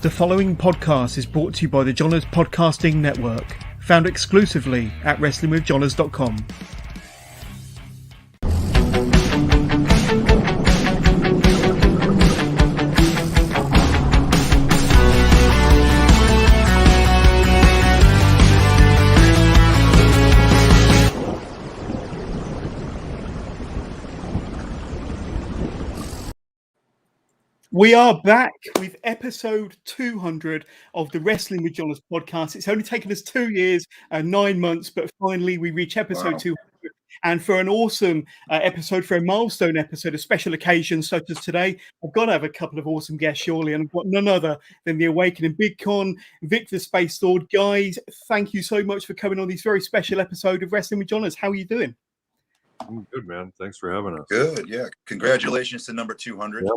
The following podcast is brought to you by the Johners Podcasting Network, found exclusively at WrestlingWithJohners.com. We are back with episode 200 of the Wrestling with Johners podcast. It's only taken us 2 years and 9 months, but finally we reach episode 200. And for an awesome episode, for a milestone episode, a special occasion such as today, I've got to have a couple of awesome guests, surely, and I've got none other than the awakening Big Kon, Vik The Spacelord. Guys, thank you so much for coming on this very special episode of Wrestling with Johners. How are you doing? I'm good, man. Thanks for having us. Good, yeah. Congratulations to number 200. Yeah.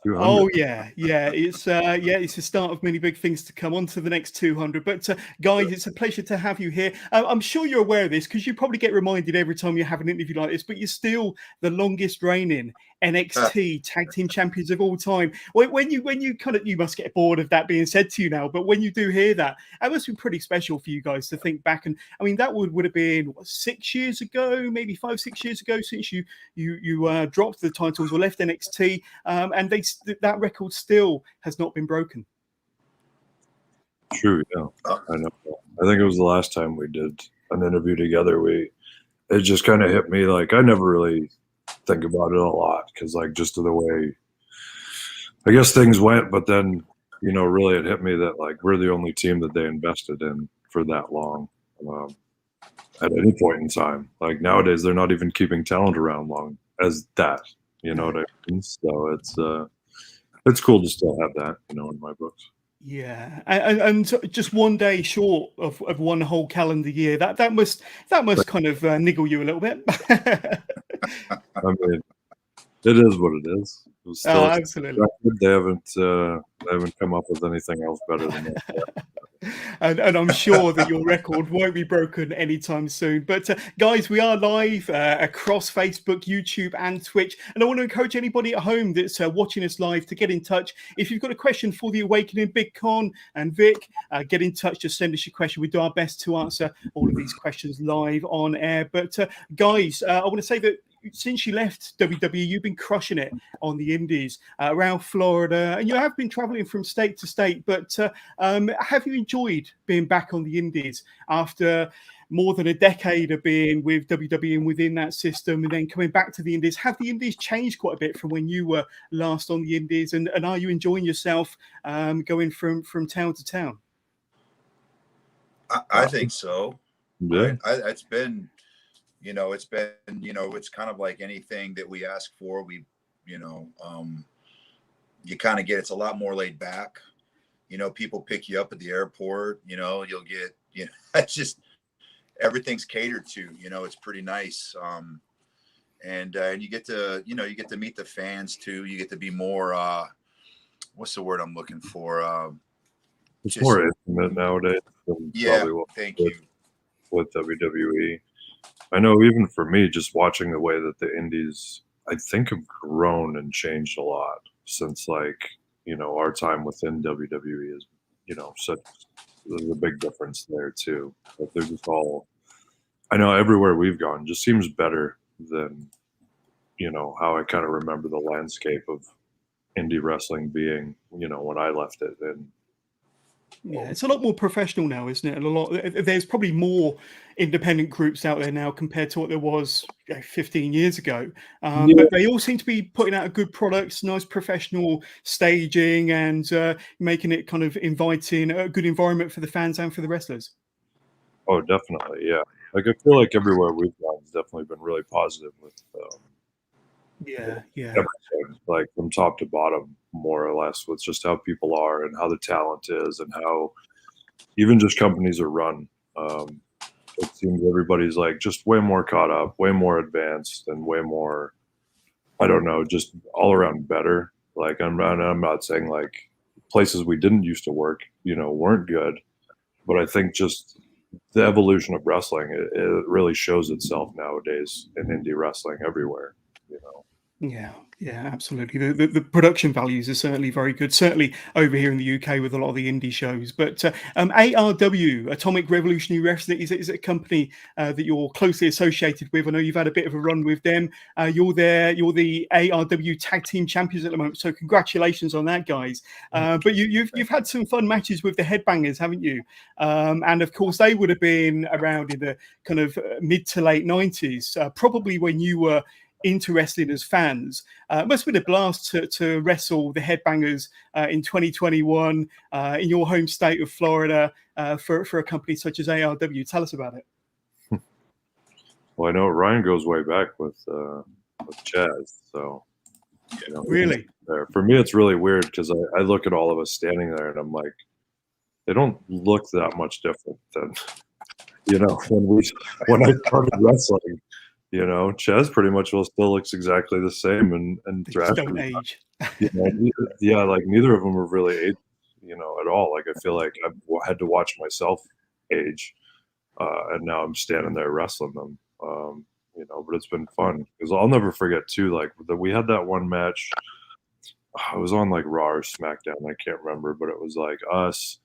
200. Oh yeah. It's the start of many big things to come. On to the next 200. But guys, it's a pleasure to have you here. I'm sure you're aware of this because you probably get reminded every time you have an interview like this. But you're still the longest reigning NXT tag team champions of all time. When you kind of, you must get bored of that being said to you now. But when you do hear that, that must be pretty special for you guys to think back. And I mean, that would have been 6 years ago, maybe 5-6 years ago since you dropped the titles or left NXT, and that record still has not been broken. True, yeah. I know. I think it was the last time we did an interview together. It just kind of hit me, like, I never really think about it a lot because, like, just the way I guess things went, but then, you know, really it hit me that, like, we're the only team that they invested in for that long at any point in time. Like, nowadays they're not even keeping talent around long as that, you know what I mean? So it's cool to still have that, you know, in my books. Yeah, and just 1 day short of one whole calendar year, that must kind of niggle you a little bit. I mean, it is what it is. It still absolutely. They haven't come up with anything else better than that. And I'm sure that your record won't be broken anytime soon. But guys, we are live across Facebook, YouTube, and Twitch. And I want to encourage anybody at home that's watching us live to get in touch. If you've got a question for the awakening Big Kon and Vik, get in touch. Just send us your question. We do our best to answer all of these questions live on air. But guys, I want to say that since you left WWE, you've been crushing it on the indies around Florida, and you have been traveling from state to state. But have you enjoyed being back on the indies after more than a decade of being with WWE and within that system, and then coming back to the indies? Have the indies changed quite a bit from when you were last on the indies, and are you enjoying yourself going from town to town? I think so. Yeah. It's been, it's kind of like anything that we ask for. You kind of get, it's a lot more laid back. You know, people pick you up at the airport, you'll get, it's just, everything's catered to, it's pretty nice. And you get to, meet the fans too. You get to be more, what's the word I'm looking for? It's more intimate nowadays than probably what thank you. With WWE. I know even for me, just watching the way that the indies, I think, have grown and changed a lot since, like, our time within WWE is, there's a big difference there too. But they're just all, I know everywhere we've gone just seems better than, how I kind of remember the landscape of indie wrestling being, when I left it. And yeah, it's a lot more professional now, isn't it? And there's probably more independent groups out there now compared to what there was 15 years ago. But they all seem to be putting out good products, nice professional staging, and making it kind of inviting, a good environment for the fans and for the wrestlers. Oh, definitely, yeah. Like, I feel like everywhere we've gone has definitely been really positive with episodes, like from top to bottom, more or less, with just how people are and how the talent is and how even just companies are run. It seems everybody's like just way more caught up, way more advanced, and way more, I don't know, just all around better. Like, I'm not saying like places we didn't used to work, weren't good, but I think just the evolution of wrestling, it really shows itself nowadays in indie wrestling everywhere, Yeah, absolutely. The production values are certainly very good. Certainly over here in the UK with a lot of the indie shows. But ARW, Atomic Revolutionary Wrestling, is it a company that you're closely associated with? I know you've had a bit of a run with them. You're the ARW Tag Team Champions at the moment. So congratulations on that, guys. But you've had some fun matches with the Headbangers, haven't you? And of course, they would have been around in the kind of mid to late 90s, probably when you were into wrestling as fans. It must have been a blast to wrestle the Headbangers in 2021 in your home state of Florida for a company such as ARW. Tell us about it. Well, I know Ryan goes way back with Chaz, so really. There. For me, it's really weird because I look at all of us standing there and I'm like, they don't look that much different than when I started wrestling. Chaz pretty much still looks exactly the same, and Just don't age. Like neither of them have really aged, at all. Like I feel like I've had to watch myself age, and now I'm standing there wrestling them. But it's been fun because I'll never forget too. Like we had that one match. I was on like Raw or SmackDown. I can't remember, but it was like us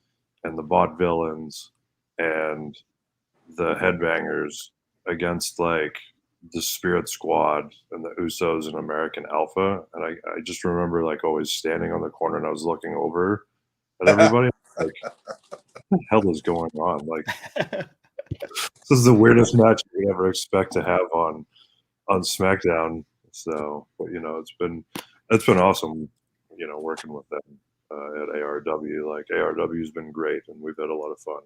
and the Vaudevillains and the Headbangers against like the Spirit Squad and the Usos and American Alpha. And I just remember like always standing on the corner and I was looking over at everybody. Like, what the hell is going on? Like, this is the weirdest match you ever expect to have on SmackDown. So, but it's been awesome, working with them at ARW. Like ARW's been great and we've had a lot of fun,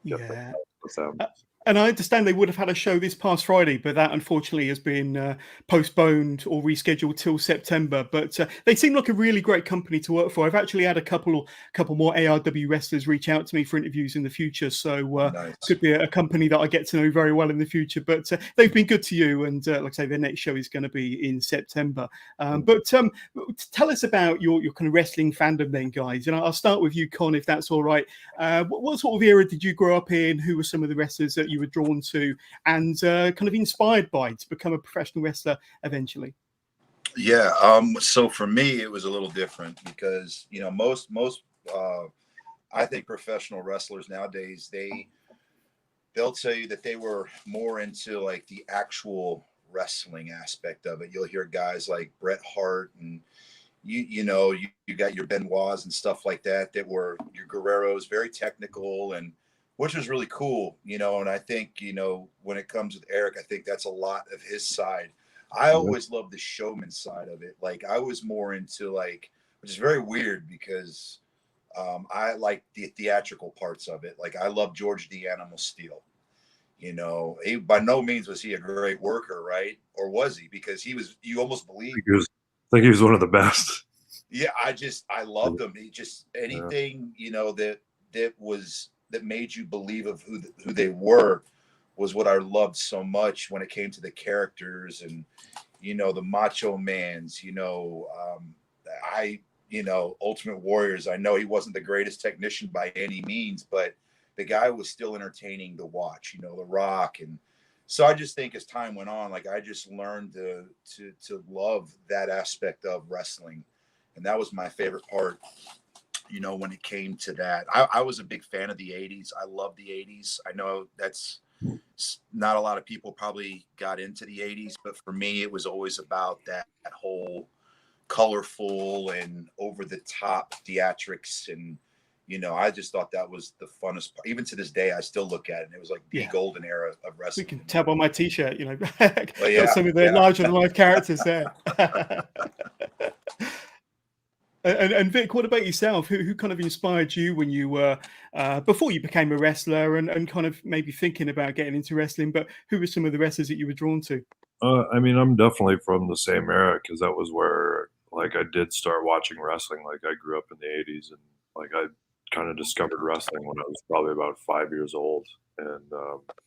Yeah. with them. And I understand they would have had a show this past Friday, but that unfortunately has been postponed or rescheduled till September. But they seem like a really great company to work for. I've actually had a couple more ARW wrestlers reach out to me for interviews in the future. So Nice. Could be a company that I get to know very well in the future. But they've been good to you. And like I say, their next show is going to be in September. But tell us about your kind of wrestling fandom then, guys. And I'll start with you, Kon, if that's all right. What sort of era did you grow up in? Who were some of the wrestlers that you were drawn to and kind of inspired by to become a professional wrestler eventually? Yeah. So for me, it was a little different because, most I think professional wrestlers nowadays, they'll tell you that they were more into like the actual wrestling aspect of it. You'll hear guys like Bret Hart and you got your Benoits and stuff like that were your Guerreros, very technical, and which was really cool, and I think, when it comes with Eric, I think that's a lot of his side. I always loved the showman side of it. Like I was more into like, which is very weird because I like the theatrical parts of it. Like I love George the Animal Steel. He, by no means was he a great worker, right? Or was he? Because you almost believe. I think he was one of the best. Yeah, I loved him. He just anything, that made you believe of who they were was what I loved so much when it came to the characters and, the Macho Mans, Ultimate Warriors. I know he wasn't the greatest technician by any means, but the guy was still entertaining to watch, The Rock. And so I just think as time went on, like I just learned to love that aspect of wrestling. And that was my favorite part, when it came to that. I was a big fan of the 80s. I love the 80s. I know that's not a lot of people probably got into the 80s, but for me, it was always about that whole colorful and over the top theatrics. And, I just thought that was the funnest part. Even to this day, I still look at it and it was like the golden era of wrestling. We can tell by my t-shirt, Well, got some of the larger than life characters there. And Vik, what about yourself? Who kind of inspired you when you were before you became a wrestler and kind of maybe thinking about getting into wrestling? But who were some of the wrestlers that you were drawn to? I mean, I'm definitely from the same era because that was where like I did start watching wrestling. Like I grew up in the 80s and like I kind of discovered wrestling when I was probably about 5 years old. And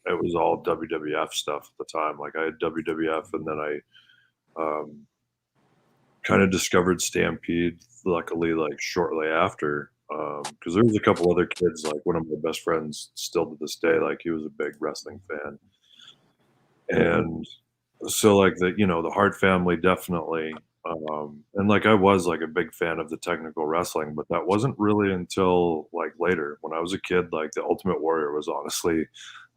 it was all WWF stuff at the time. Like I had WWF and then I kind of discovered Stampede, luckily, like shortly after, because there was a couple other kids, like one of my best friends still to this day, like he was a big wrestling fan. And so like the Hart family definitely, and like I was like a big fan of the technical wrestling, but that wasn't really until like later when I was a kid. Like the Ultimate Warrior was honestly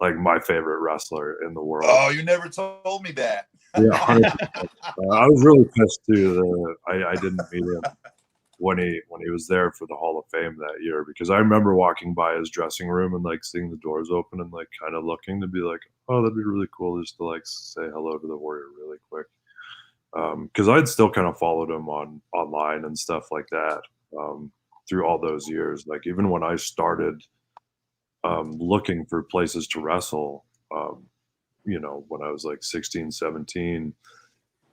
like my favorite wrestler in the world. Oh, you never told me that. Yeah, 100%. I was really pissed too that I didn't meet him when he was there for the Hall of Fame that year, because I remember walking by his dressing room and like seeing the doors open and like kind of looking to be like, oh, that'd be really cool just to like say hello to the Warrior really quick. Because I'd still kind of followed him online and stuff like that, through all those years. Like even when I started looking for places to wrestle, when I was like 16, 17,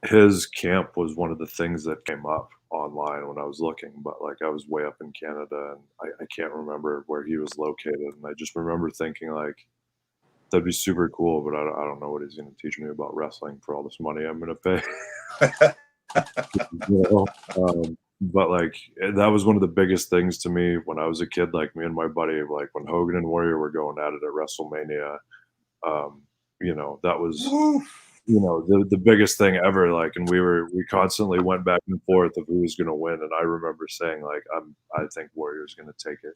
his camp was one of the things that came up online when I was looking. But like I was way up in Canada and I can't remember where he was located. And I just remember thinking like, that'd be super cool, but I don't know what he's going to teach me about wrestling for all this money I'm going to pay. You know? But like that was one of the biggest things to me when I was a kid. Like me and my buddy, like when Hogan and Warrior were going at it at WrestleMania, that was the biggest thing ever. Like, and we constantly went back and forth of who was going to win. And I remember saying like, I think Warrior's going to take it.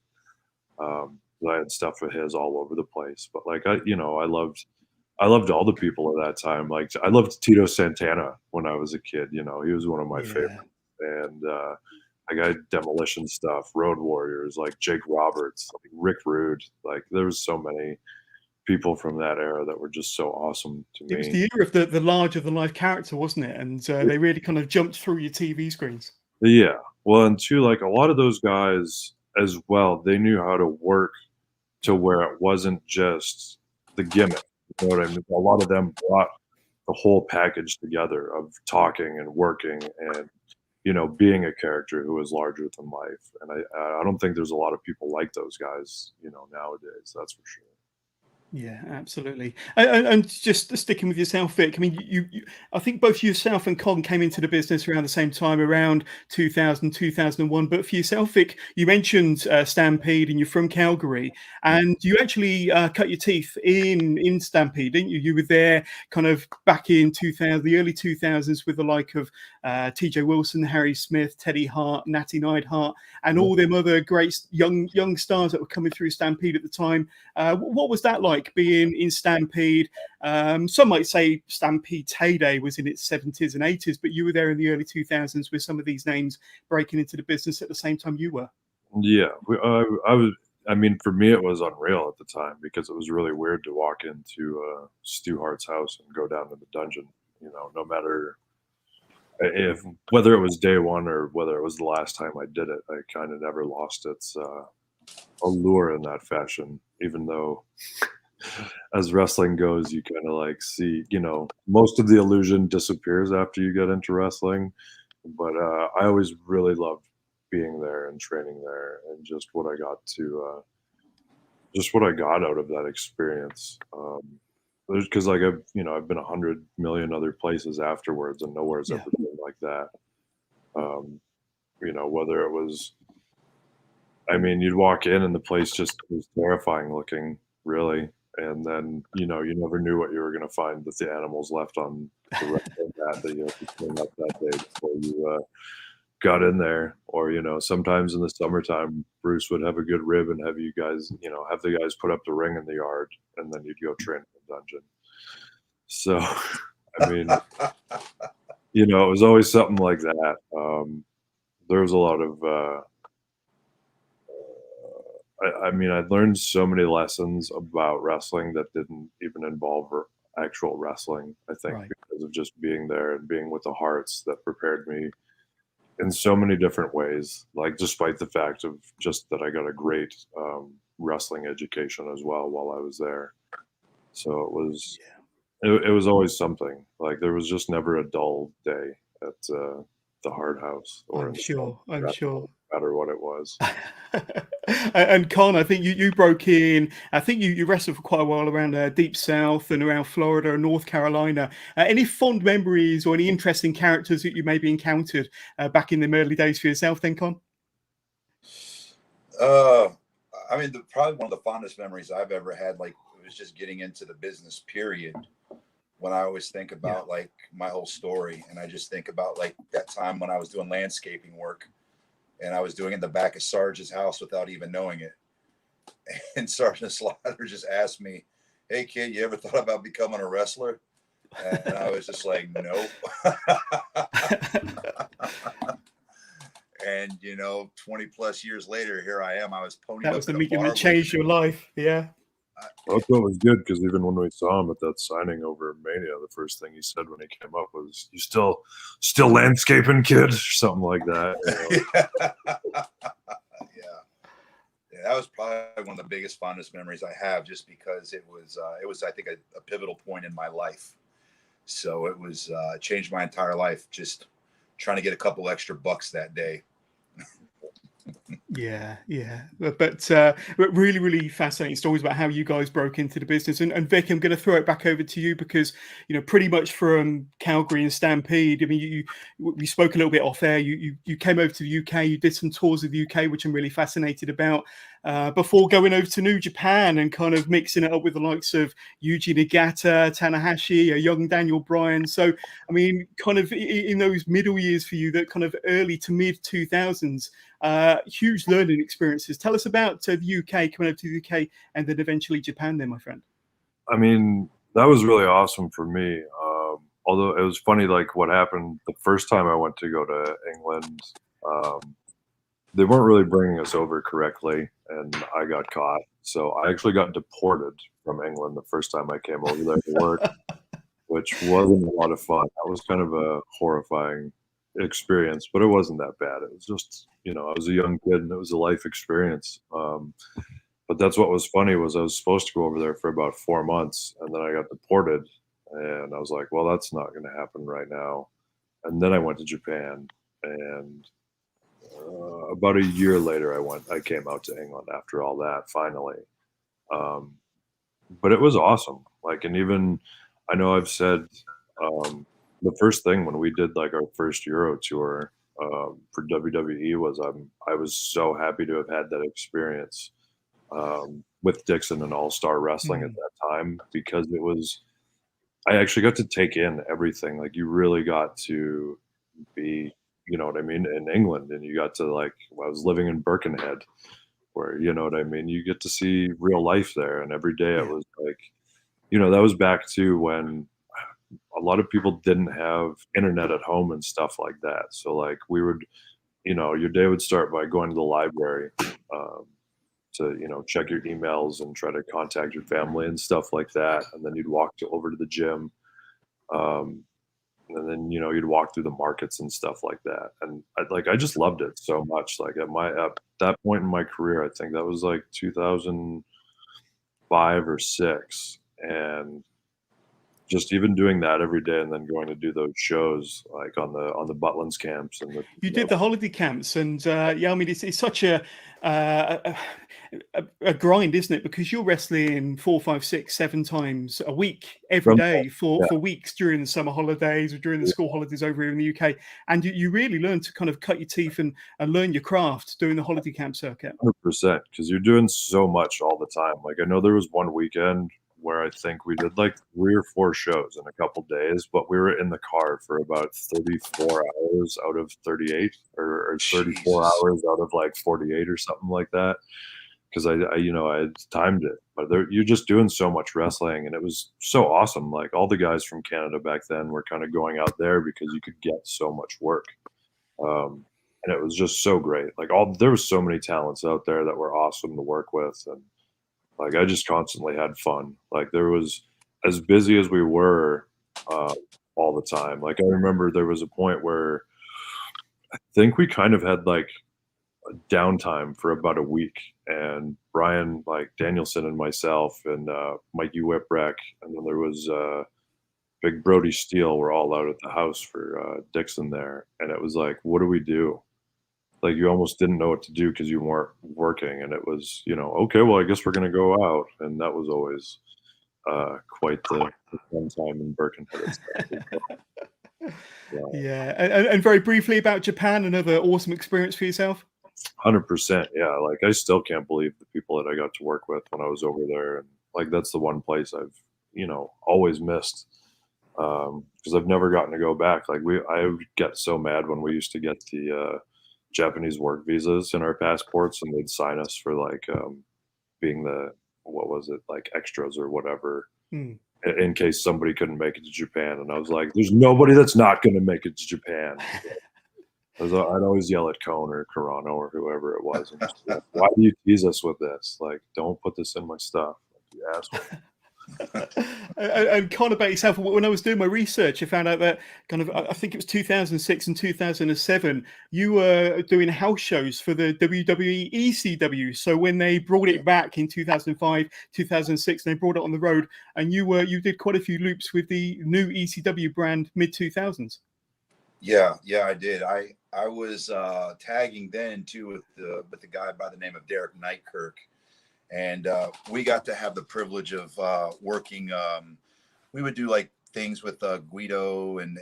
I had stuff of his all over the place, but like I loved all the people at that time. Like I loved Tito Santana when I was a kid. He was one of my favorites. And I got Demolition stuff, Road Warriors, like Jake Roberts, like Rick Rude. Like there was so many people from that era that were just so awesome to me. It was the era of the larger than life character, wasn't it? And they really kind of jumped through your TV screens. Yeah. Well, and too, like a lot of those guys as well, they knew how to work to where it wasn't just the gimmick. You know what I mean? A lot of them brought the whole package together of talking and working and being a character who is larger than life. And I don't think there's a lot of people like those guys, nowadays. That's for sure. Yeah, absolutely. And just sticking with yourself, Vic. I mean, I think both yourself and Kon came into the business around the same time, around 2000, 2001. But for yourself, Vic, you mentioned Stampede, and you're from Calgary, and you actually cut your teeth in Stampede, didn't you? You were there kind of back in 2000, the early 2000s, with the like of T.J. Wilson, Harry Smith, Teddy Hart, Natty Neidhart, and all them other great young stars that were coming through Stampede at the time. What was that like, being in Stampede? Some might say Stampede's heyday was in its 70s and 80s, but you were there in the early 2000s with some of these names breaking into the business at the same time you were. Yeah, I was. I mean, for me, it was unreal at the time because it was really weird to walk into Stu Hart's house and go down to the dungeon. No matter whether it was day one or whether it was the last time I did it, I kind of never lost its allure in that fashion, even though as wrestling goes, you kind of like see, most of the illusion disappears after you get into wrestling. But I always really loved being there and training there and just what I got out of that experience. Because like I've been 100 million other places afterwards and nowhere's ever been like that. Whether it was, I mean, you'd walk in and the place just was terrifying looking, really. And then, you never knew what you were going to find with the animals left on the wrestling mat that you had to clean up that day before you got in there. Or, sometimes in the summertime, Bruce would have a good rib and have you guys, have the guys put up the ring in the yard and then you'd go train in the dungeon. So, I mean, it was always something like that. There was a lot of, I mean, I learned so many lessons about wrestling that didn't even involve actual wrestling, I think, because of just being there and being with the Harts that prepared me in so many different ways, like despite the fact of just that I got a great wrestling education as well while I was there. So it was always something. Like there was just never a dull day at the Hart House. I'm sure. No matter what it was. And Kon, I think you broke in. I think you wrestled for quite a while around Deep South and around Florida and North Carolina. Any fond memories or any interesting characters that you maybe encountered back in the early days for yourself, then, Kon? I mean, probably one of the fondest memories I've ever had, like, it was just getting into the business, period, when I always think about like my whole story, and I just think about like that time when I was doing landscaping work, and I was doing it in the back of Sarge's house without even knowing it. And Sergeant Slaughter just asked me, "Hey kid, you ever thought about becoming a wrestler?" And I was just like, "Nope." And 20 plus years later, here I am. I was ponied That up was the in a medium bar that changed your life. Yeah. That's what was good, because even when we saw him at that signing over Mania, the first thing he said when he came up was, "You still landscaping, kid?" or something like that. Yeah, that was probably one of the biggest fondest memories I have, just because it was I think a pivotal point in my life. So it was changed my entire life, just trying to get a couple extra bucks that day. Yeah, but really, really fascinating stories about how you guys broke into the business. And Vic, I'm going to throw it back over to you, because pretty much from Calgary and Stampede, I mean, we spoke a little bit off air. You came over to the UK, you did some tours of the UK, which I'm really fascinated about, before going over to New Japan and kind of mixing it up with the likes of Yuji Nagata, Tanahashi, a young Daniel Bryan. So, I mean, kind of in those middle years for you, that kind of early to mid 2000s. Huge learning experiences. Tell us about the UK, coming over to the UK, and then eventually Japan then, my friend. I mean, that was really awesome for me. Although it was funny, like what happened the first time I went to go to England, they weren't really bringing us over correctly, and I got caught. So I actually got deported from England the first time I came over there to work, which wasn't a lot of fun. That was kind of a horrifying experience, but it wasn't that bad. It was just, I was a young kid, and it was a life experience. But that's what was funny, was I was supposed to go over there for about 4 months, and then I got deported, and I was like, well, that's not going to happen right now. And then I went to Japan, and about a year later, I came out to England after all that, finally. But it was awesome. Like, and even, I know I've said, the first thing when we did like our first Euro tour for WWE was I was so happy to have had that experience with Dixon and All Star Wrestling at that time, because I actually got to take in everything. Like, you really got to be, you know what I mean, in England, and you got to, like, I was living in Birkenhead, where, you know what I mean, you get to see real life there, and every day it was like, that was back to when a lot of people didn't have internet at home and stuff like that. So like we would, your day would start by going to the library to, check your emails and try to contact your family and stuff like that. And then you'd walk over to the gym. And then, you'd walk through the markets and stuff like that. And I just loved it so much. Like at that point in my career, I think that was like 2005 or 6. And just even doing that every day, and then going to do those shows like on the Butlins camps, and you did the holiday camps, and I mean, it's such a grind, isn't it? Because you're wrestling 4, 5, 6, 7 times a week, every day for weeks during the summer holidays or during the school holidays over here in the UK, and you really learn to kind of cut your teeth and learn your craft doing the holiday camp circuit. 100%, because you're doing so much all the time. Like, I know there was one weekend where I think we did like 3 or 4 shows in a couple days, but we were in the car for about 34 hours out of 38, or 34 hours out of like 48 or something like that. Because I had timed it, but you're just doing so much wrestling, and it was so awesome. Like, all the guys from Canada back then were kind of going out there because you could get so much work. And it was just so great. Like, there was so many talents out there that were awesome to work with. And like, I just constantly had fun. Like, there was, as busy as we were all the time. Like, I remember there was a point where I think we kind of had like a downtime for about a week, and Brian, like Danielson, and myself, and Mikey Whipwreck, and then there was Big Brody Steele, were all out at the house for Dixon there. And it was like, what do we do? Like, you almost didn't know what to do because you weren't working, and it was, okay, well, I guess we're going to go out. And that was always quite the fun time in Birkenhead. Yeah. And very briefly about Japan, another awesome experience for yourself. 100%. Yeah. Like, I still can't believe the people that I got to work with when I was over there. And like, that's the one place I've, always missed. because I've never gotten to go back. Like I would get so mad when we used to get the Japanese work visas in our passports, and they'd sign us for like being the, what was it, like extras or whatever, in case somebody couldn't make it to Japan. And I was like, there's nobody that's not going to make it to Japan. I'd always yell at Kon or Carano or whoever it was, and just be like, why do you tease us with this? Like, don't put this in my stuff, like, you asshole. And kind of about yourself, when I was doing my research, I found out that kind of, I think it was 2006 and 2007, you were doing house shows for the WWE ECW. So when they brought it back in 2005, 2006, they brought it on the road, and you did quite a few loops with the new ECW brand mid 2000s. Yeah, I did. I was tagging then too with the guy by the name of Derek Nightkirk. And we got to have the privilege of working. We would do like things with Guido and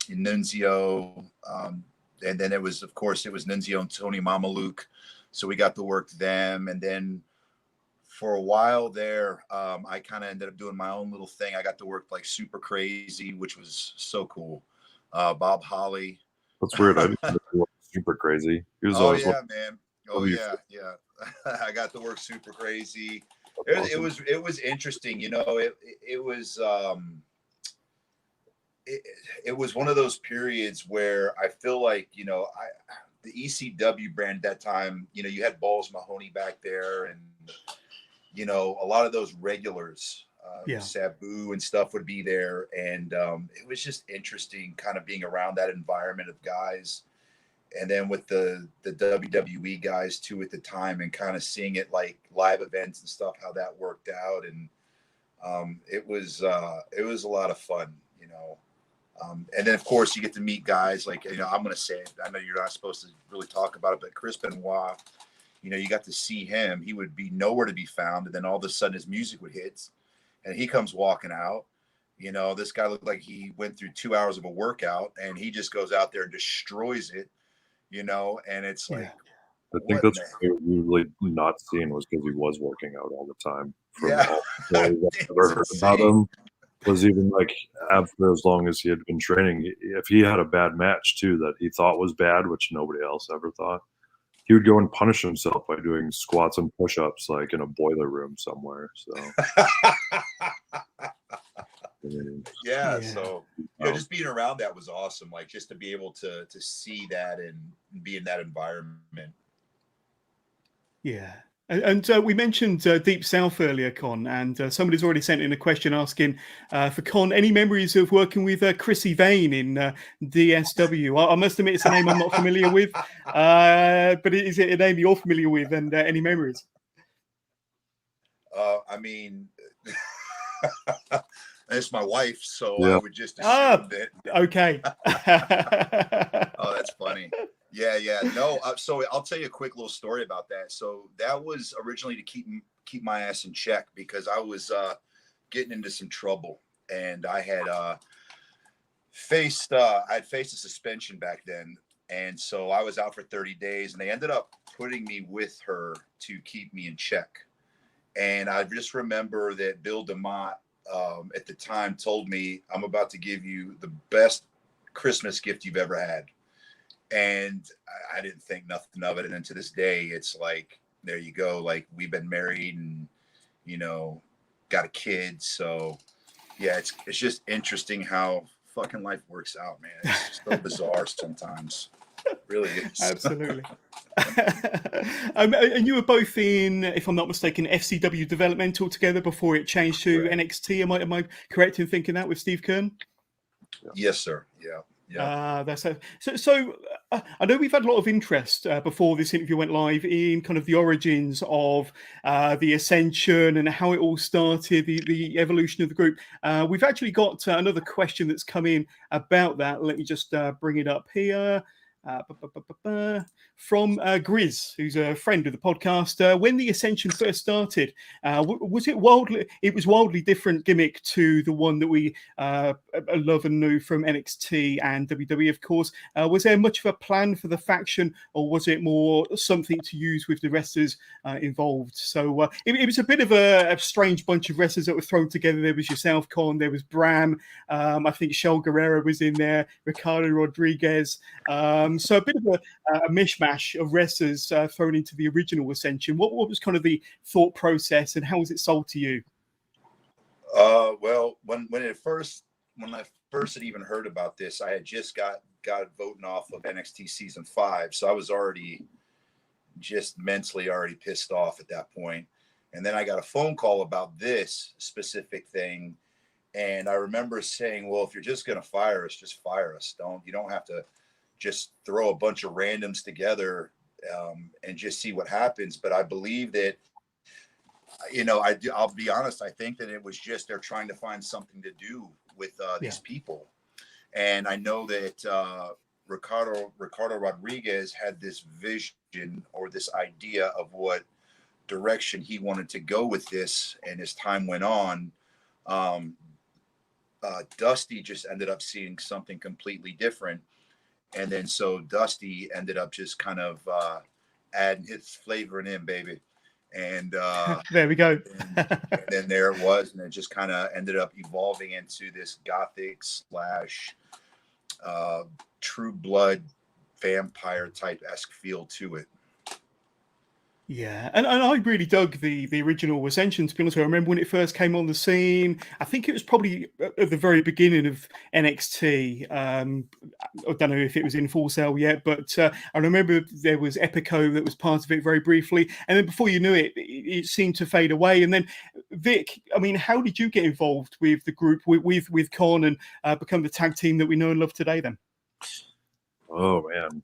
Nunzio. And then it was Nunzio and Tony Mamaluke. So we got to work them. And then for a while there, I kind of ended up doing my own little thing. I got to work like Super Crazy, which was so cool. Bob Holly. That's weird. I didn't work Super Crazy. He was always man. Oh yeah. I got to work Super Crazy. It was interesting, you know. It was one of those periods where I feel like, you know, the ECW brand at that time, you know, you had Balls Mahoney back there, and you know, a lot of those regulars, Sabu and stuff would be there, and it was just interesting, kind of being around that environment of guys. And then with the WWE guys too at the time, and kind of seeing it like live events and stuff, how that worked out. And it was a lot of fun, you know. And then of course you get to meet guys like, you know, I'm going to say it, I know you're not supposed to really talk about it, but Chris Benoit, you know, you got to see him. He would be nowhere to be found. And then all of a sudden his music would hit and he comes walking out. You know, this guy looked like he went through 2 hours of a workout, and he just goes out there and destroys it. You know, and it's like, I think that's what we were usually not seeing, was because he was working out all the time. From all the stories I've ever heard about him, was even like after as long as he had been training, if he had a bad match too that he thought was bad, which nobody else ever thought, he would go and punish himself by doing squats and push-ups like in a boiler room somewhere. So so you know, just being around that was awesome. Like just to be able to see that and be in that environment. Yeah. And we mentioned Deep South earlier, Kon, and somebody's already sent in a question asking for Kon, any memories of working with Chrissy Vane in DSW? I must admit it's a name I'm not familiar with, but is it a name you're familiar with, and any memories? I mean, it's my wife, so I would just assume that. Okay. Oh, that's funny. Yeah. No, so I'll tell you a quick little story about that. So that was originally to keep my ass in check, because I was getting into some trouble, and I had faced a suspension back then, and so I was out for 30 days, and they ended up putting me with her to keep me in check. And I just remember that Bill DeMott at the time told me, I'm about to give you the best Christmas gift you've ever had. And I didn't think nothing of it. And then to this day, it's like, there you go. Like, we've been married and, you know, got a kid. So yeah, it's just interesting how fucking life works out, man. It's so bizarre sometimes. It really is. Absolutely. And you were both in, if I'm not mistaken, FCW Developmental together before it changed to NXT. Am I correct in thinking that, with Steve Kern? Yes, sir. Yeah. That's so. I know we've had a lot of interest before this interview went live in kind of the origins of the Ascension and how it all started, the evolution of the group. We've actually got another question that's come in about that. Let me just bring it up here. from Grizz, who's a friend of the podcast. When the Ascension first started, was it wildly? It was wildly different gimmick to the one that we love and knew from NXT and WWE, of course. Was there much of a plan for the faction, or was it more something to use with the wrestlers involved? So it was a bit of a strange bunch of wrestlers that were thrown together. There was yourself, Kon. There was Bram. I think Shell Guerrero was in there. Ricardo Rodriguez. So a bit of a mishmash of wrestlers thrown into the original Ascension. What was kind of the thought process, and how was it sold to you? Well, when I first had even heard about this, I had just got voting off of NXT season 5, so I was already just mentally already pissed off at that point. And then I got a phone call about this specific thing, and I remember saying, "Well, if you're just going to fire us, just fire us. You don't have to just throw a bunch of randoms together and just see what happens." But I believe that, I'll be honest, I think that it was just they're trying to find something to do with these people. And I know that Ricardo Rodriguez had this vision or this idea of what direction he wanted to go with this. And as time went on, Dusty just ended up seeing something completely different. And then so Dusty ended up just kind of adding his flavoring in, baby. And there we go. and then there it was, and it just kind of ended up evolving into this gothic / true blood vampire type esque feel to it. Yeah, and I really dug the original Ascension, to be honest with you. I remember when it first came on the scene. I think it was probably at the very beginning of NXT. I don't know if it was in Full Sail yet, but I remember there was Epico that was part of it very briefly. And then before you knew it, it seemed to fade away. And then, Vik, I mean, how did you get involved with the group, with Kon, and become the tag team that we know and love today then? Oh, man.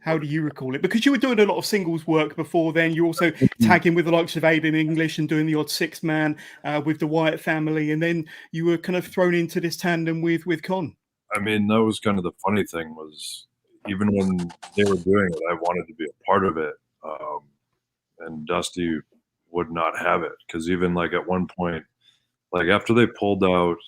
How do you recall it? Because you were doing a lot of singles work before then. You're also tagging with the likes of Aiden English and doing the odd 6-man with the Wyatt family. And then you were kind of thrown into this tandem with Kon. I mean, that was kind of the funny thing, was even when they were doing it, I wanted to be a part of it. And Dusty would not have it. Because even like at one point, like after they pulled out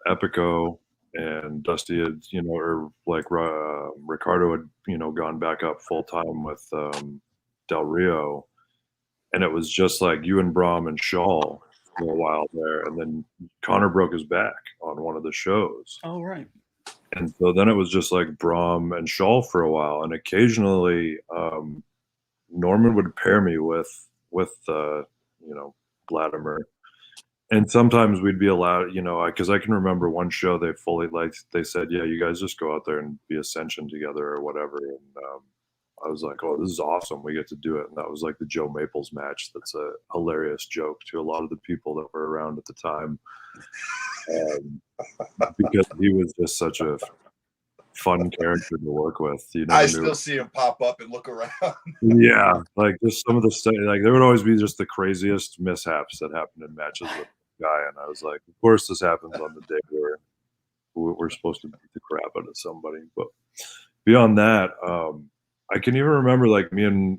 Epico, and Dusty had, or like Ricardo had, gone back up full time with Del Rio, and it was just like you and Brahm and Shaw for a while there, and then Connor broke his back on one of the shows. Oh, right. And so then it was just like Brahm and Shaw for a while, and occasionally Norman would pair me with Vladimir. And sometimes we'd be allowed, because I can remember one show they said, yeah, you guys just go out there and be Ascension together or whatever. And I was like, oh, this is awesome. We get to do it. And that was like the Joe Maples match. That's a hilarious joke to a lot of the people that were around at the time. Because he was just such a fun character to work with. I still see him pop up and look around. Yeah, like just some of the stuff, like there would always be just the craziest mishaps that happened in matches with the guy, and I was like, of course this happens on the day where we're supposed to beat the crap out of somebody. But beyond that, I can even remember like me and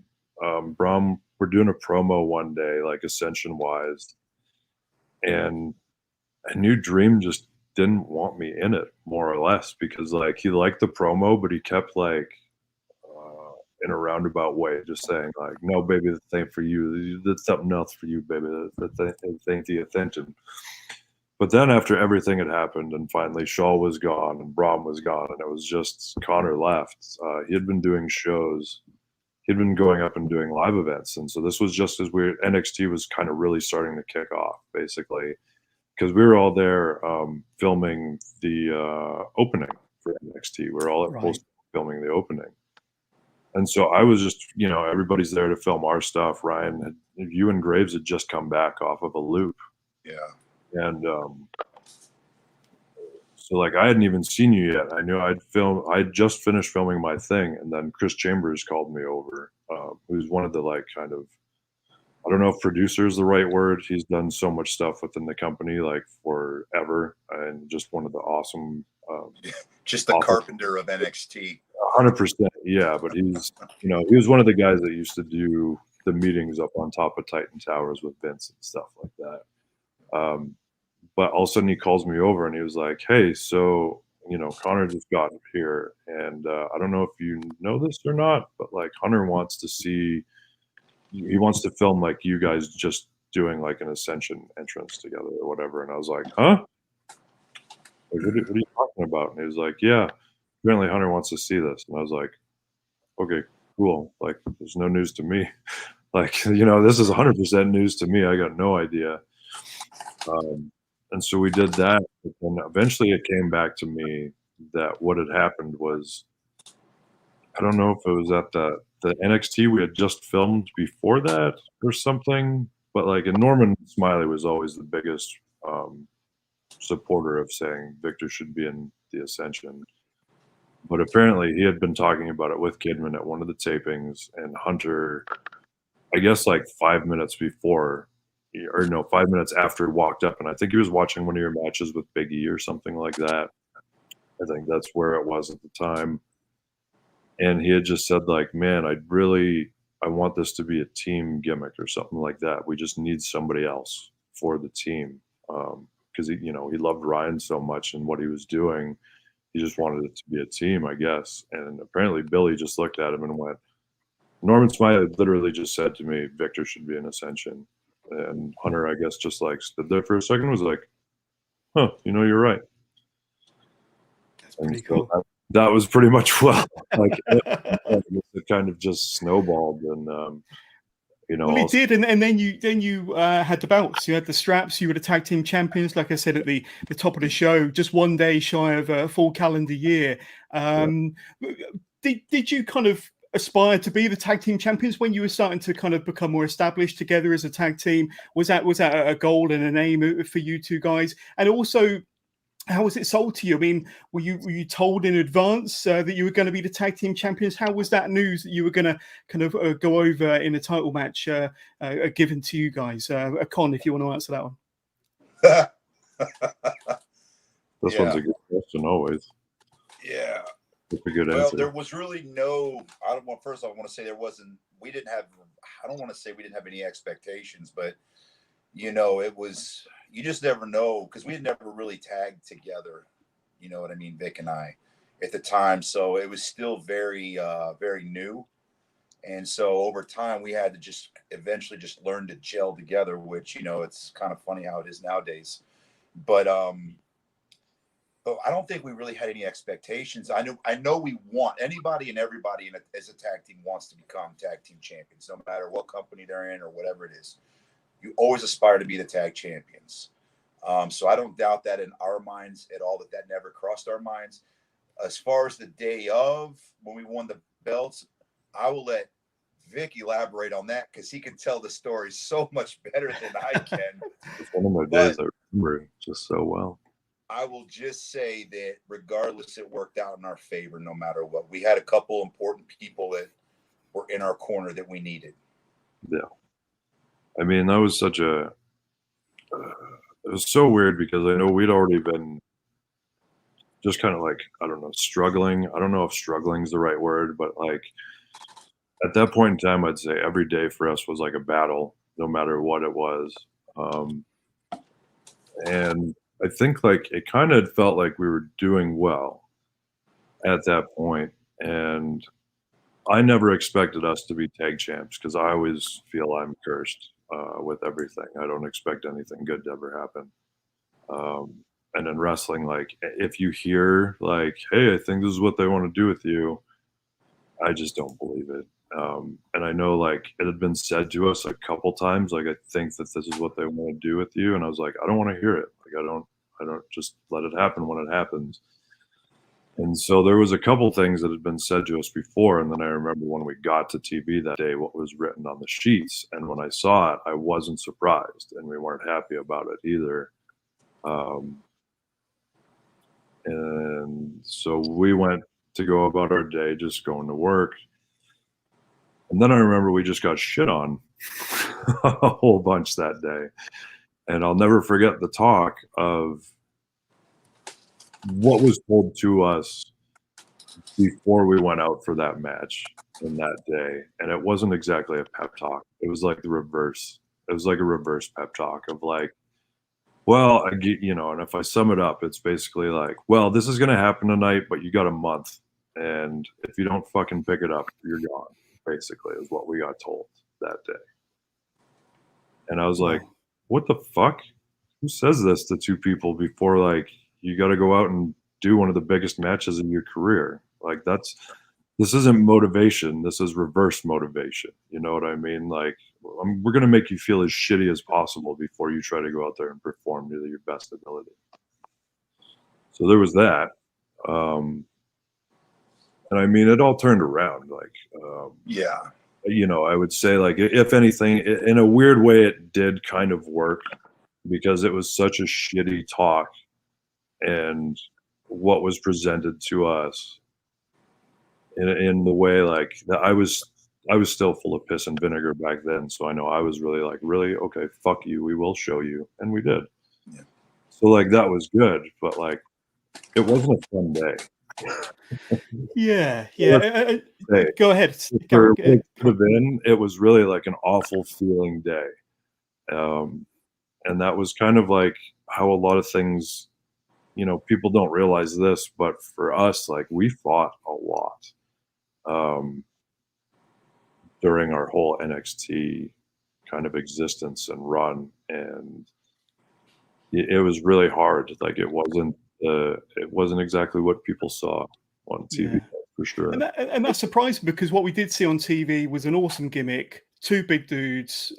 Brahm were doing a promo one day, like Ascension wise, and I knew Dream just didn't want me in it, more or less, because like he liked the promo, but he kept like in a roundabout way just saying like, no baby, this ain't for you, that's something else for you, baby, that ain't the Ascension. But then after everything had happened and finally Shaw was gone and Brahm was gone and it was just Connor left, he had been doing shows, he'd been going up and doing live events, and so this was just as weird. NXT was kind of really starting to kick off, basically, because we were all there filming the opening for NXT. We were all at post filming the opening. And so I was just, everybody's there to film our stuff. Ryan, you and Graves had just come back off of a loop. Yeah. And so like I hadn't even seen you yet. I knew I'd just finished filming my thing. And then Chris Chambers called me over, who's one of the like kind of, I don't know if producer is the right word. He's done so much stuff within the company like forever, and just one of the awesome Just the Carpenter of NXT. 100%, yeah. But he's, you know, he was one of the guys that used to do the meetings up on top of Titan Towers with Vince and stuff like that. But all of a sudden he calls me over and he was like, "Hey, so, you know, Connor just got here, and I don't know if you know this or not, but like Hunter wants to see, he wants to film like you guys just doing like an Ascension entrance together or whatever." And I was like, "Huh? Like, what are you talking about?" And he was like, "Yeah, apparently Hunter wants to see this." And I was like, "Okay, cool. Like, there's no news to me." Like, you know, this is 100% news to me. I got no idea. And so we did that. And eventually it came back to me that what had happened was, I don't know if it was at the NXT we had just filmed before that or something, but like, and Norman Smiley was always the biggest supporter of saying Victor should be in the Ascension. But apparently he had been talking about it with Kidman at one of the tapings, and Hunter, I guess like 5 minutes before, or no, 5 minutes after he walked up, and I think he was watching one of your matches with Big E or something like that. I think that's where it was at the time. And he had just said like, "Man, I want this to be a team gimmick or something like that. We just need somebody else for the team." Because he, you know, he loved Ryan so much and what he was doing. He just wanted it to be a team, I guess. And apparently Billy just looked at him and went, Norman Smiley literally just said to me, "Victor should be an Ascension." And Hunter, I guess, just like stood there for a second, was like, "Huh, you know, you're right." That's pretty cool. That was pretty much, well, like, it kind of just snowballed, and you know. Well, it did, and then you had the belts, you had the straps, you were the tag team champions. Like I said at the top of the show, just one day shy of a full calendar year. Did you kind of aspire to be the tag team champions when you were starting to kind of become more established together as a tag team? Was that a goal and an aim for you two guys? And also, how was it sold to you? I mean, were you told in advance that you were going to be the tag team champions? How was that news that you were going to kind of go over in a title match given to you guys? Kon, if you want to answer that one. This one's a good question always. Yeah. It's a good answer. Well, answer. there was really no, first I want to say we didn't have, I don't want to say we didn't have any expectations, but you know, it was, you just never know, because we had never really tagged together, you know what I mean, Vic and I at the time. So it was still very, very new. And so over time we had to just eventually just learn to gel together, which, you know, it's kind of funny how it is nowadays. But I don't think we really had any expectations. I know we want anybody and everybody as a tag team wants to become tag team champions, no matter what company they're in or whatever it is. You always aspire to be the tag champions. So I don't doubt that in our minds at all, that never crossed our minds. As far as the day of when we won the belts, I will let Vic elaborate on that, because he can tell the story so much better than I can. It's one of my days I remember just so well. I will just say that regardless, it worked out in our favor no matter what. We had a couple important people that were in our corner that we needed. Yeah. I mean, that was such a, it was so weird, because I know we'd already been just kind of like, I don't know, struggling. I don't know if struggling is the right word, but like at that point in time, I'd say every day for us was like a battle, no matter what it was. And I think like it kind of felt like we were doing well at that point. And I never expected us to be tag champs, because I always feel I'm cursed with everything. I don't expect anything good to ever happen. And in wrestling, like if you hear like, "Hey, I think this is what they want to do with you," I just don't believe it. And I know like it had been said to us a couple times, like, "I think that this is what they want to do with you." And I was like, I don't want to hear it. Like, I don't just let it happen when it happens. And so there was a couple things that had been said to us before. And then I remember when we got to TV that day, what was written on the sheets. And when I saw it, I wasn't surprised, and we weren't happy about it either. And so we went to go about our day, just going to work. And then I remember we just got shit on a whole bunch that day. And I'll never forget the talk of, what was told to us before we went out for that match in that day, and it wasn't exactly a pep talk. It was like the reverse. It was like a reverse pep talk of like, well, I get, you know, and if I sum it up, it's basically like, well, this is going to happen tonight, but you got a month. And if you don't fucking pick it up, you're gone, basically, is what we got told that day. And I was like, what the fuck? Who says this to two people before, like, you got to go out and do one of the biggest matches in your career? Like, this isn't motivation. This is reverse motivation. You know what I mean? Like, we're going to make you feel as shitty as possible before you try to go out there and perform to your best ability. So there was that. And I mean, it all turned around. Like, Yeah. you know, I would say, like, if anything, in a weird way, it did kind of work because it was such a shitty talk. And what was presented to us in the way, like, I was still full of piss and vinegar back then. So I know I was really like, really? Okay, fuck you. We will show you. And we did. Yeah. So, like, that was good. But, like, it wasn't a fun day. Yeah. Go ahead. It was really like an awful feeling day. And that was kind of like how a lot of things, you know, people don't realize this, but for us, like, we fought a lot during our whole NXT kind of existence and run. And it was really hard. Like, it wasn't exactly what people saw on TV, for sure. And that's surprising because what we did see on TV was an awesome gimmick. Two big dudes,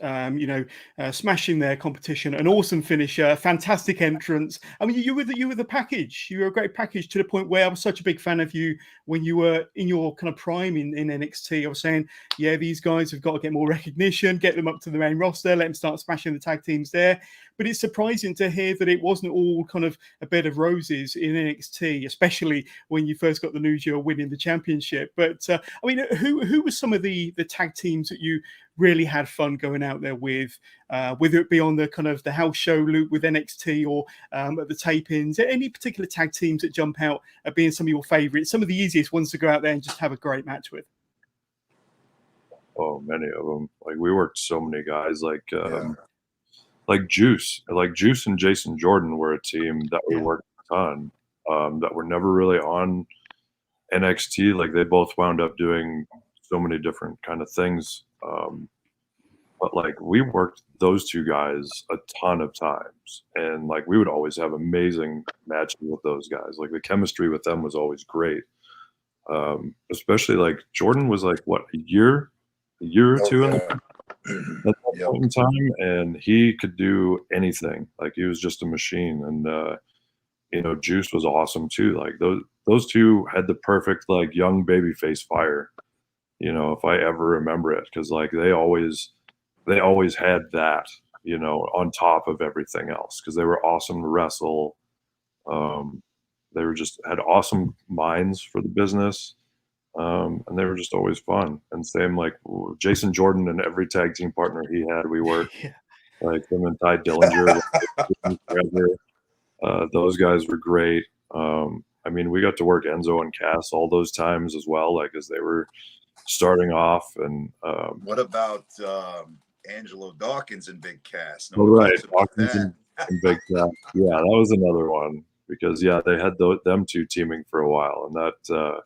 smashing their competition, an awesome finisher, fantastic entrance. I mean, you were the package. You were a great package to the point where I was such a big fan of you when you were in your kind of prime in NXT. I was saying, yeah, these guys have got to get more recognition, get them up to the main roster, let them start smashing the tag teams there. But it's surprising to hear that it wasn't all kind of a bed of roses in NXT, especially when you first got the news you were winning the championship. But I mean, who were some of the tag teams that you really had fun going out there with, whether it be on the kind of the house show loop with NXT or at the tapings? Any particular tag teams that jump out at being some of your favorites, some of the easiest ones to go out there and just have a great match with? Oh, many of them. Like, we worked so many guys, like Juice and Jason Jordan were a team that we worked a ton, that were never really on NXT. Like, they both wound up doing so many different kind of things. But, like, we worked those two guys a ton of times, and, like, we would always have amazing matches with those guys. Like, the chemistry with them was always great. Especially, like, Jordan was like, what, a year or two at that point in time, and he could do anything. Like, he was just a machine. And you know, Juice was awesome too. Like, those two had the perfect, like, young babyface fire, you know, if I ever remember it, because, like, they always had that, you know, on top of everything else, because they were awesome to wrestle. They were just had awesome minds for the business. And they were just always fun. And same, like, Jason Jordan and every tag team partner he had, we worked. Like, him and Ty Dillinger. Those guys were great. I mean, we got to work Enzo and Cass all those times as well, like, as they were starting off. And what about Angelo Dawkins and Big Cass? Right, Dawkins and Big Cass. Yeah, that was another one, because they had them two teaming for a while, and that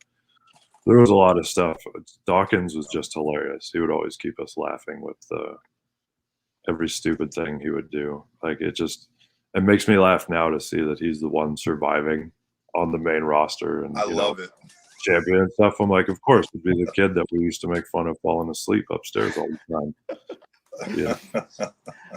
there was a lot of stuff. Dawkins was just hilarious. He would always keep us laughing with every stupid thing he would do. Like, it makes me laugh now to see that he's the one surviving on the main roster. And I love it. Champion and stuff. I'm like, of course, it'd be the kid that we used to make fun of falling asleep upstairs all the time. Yeah.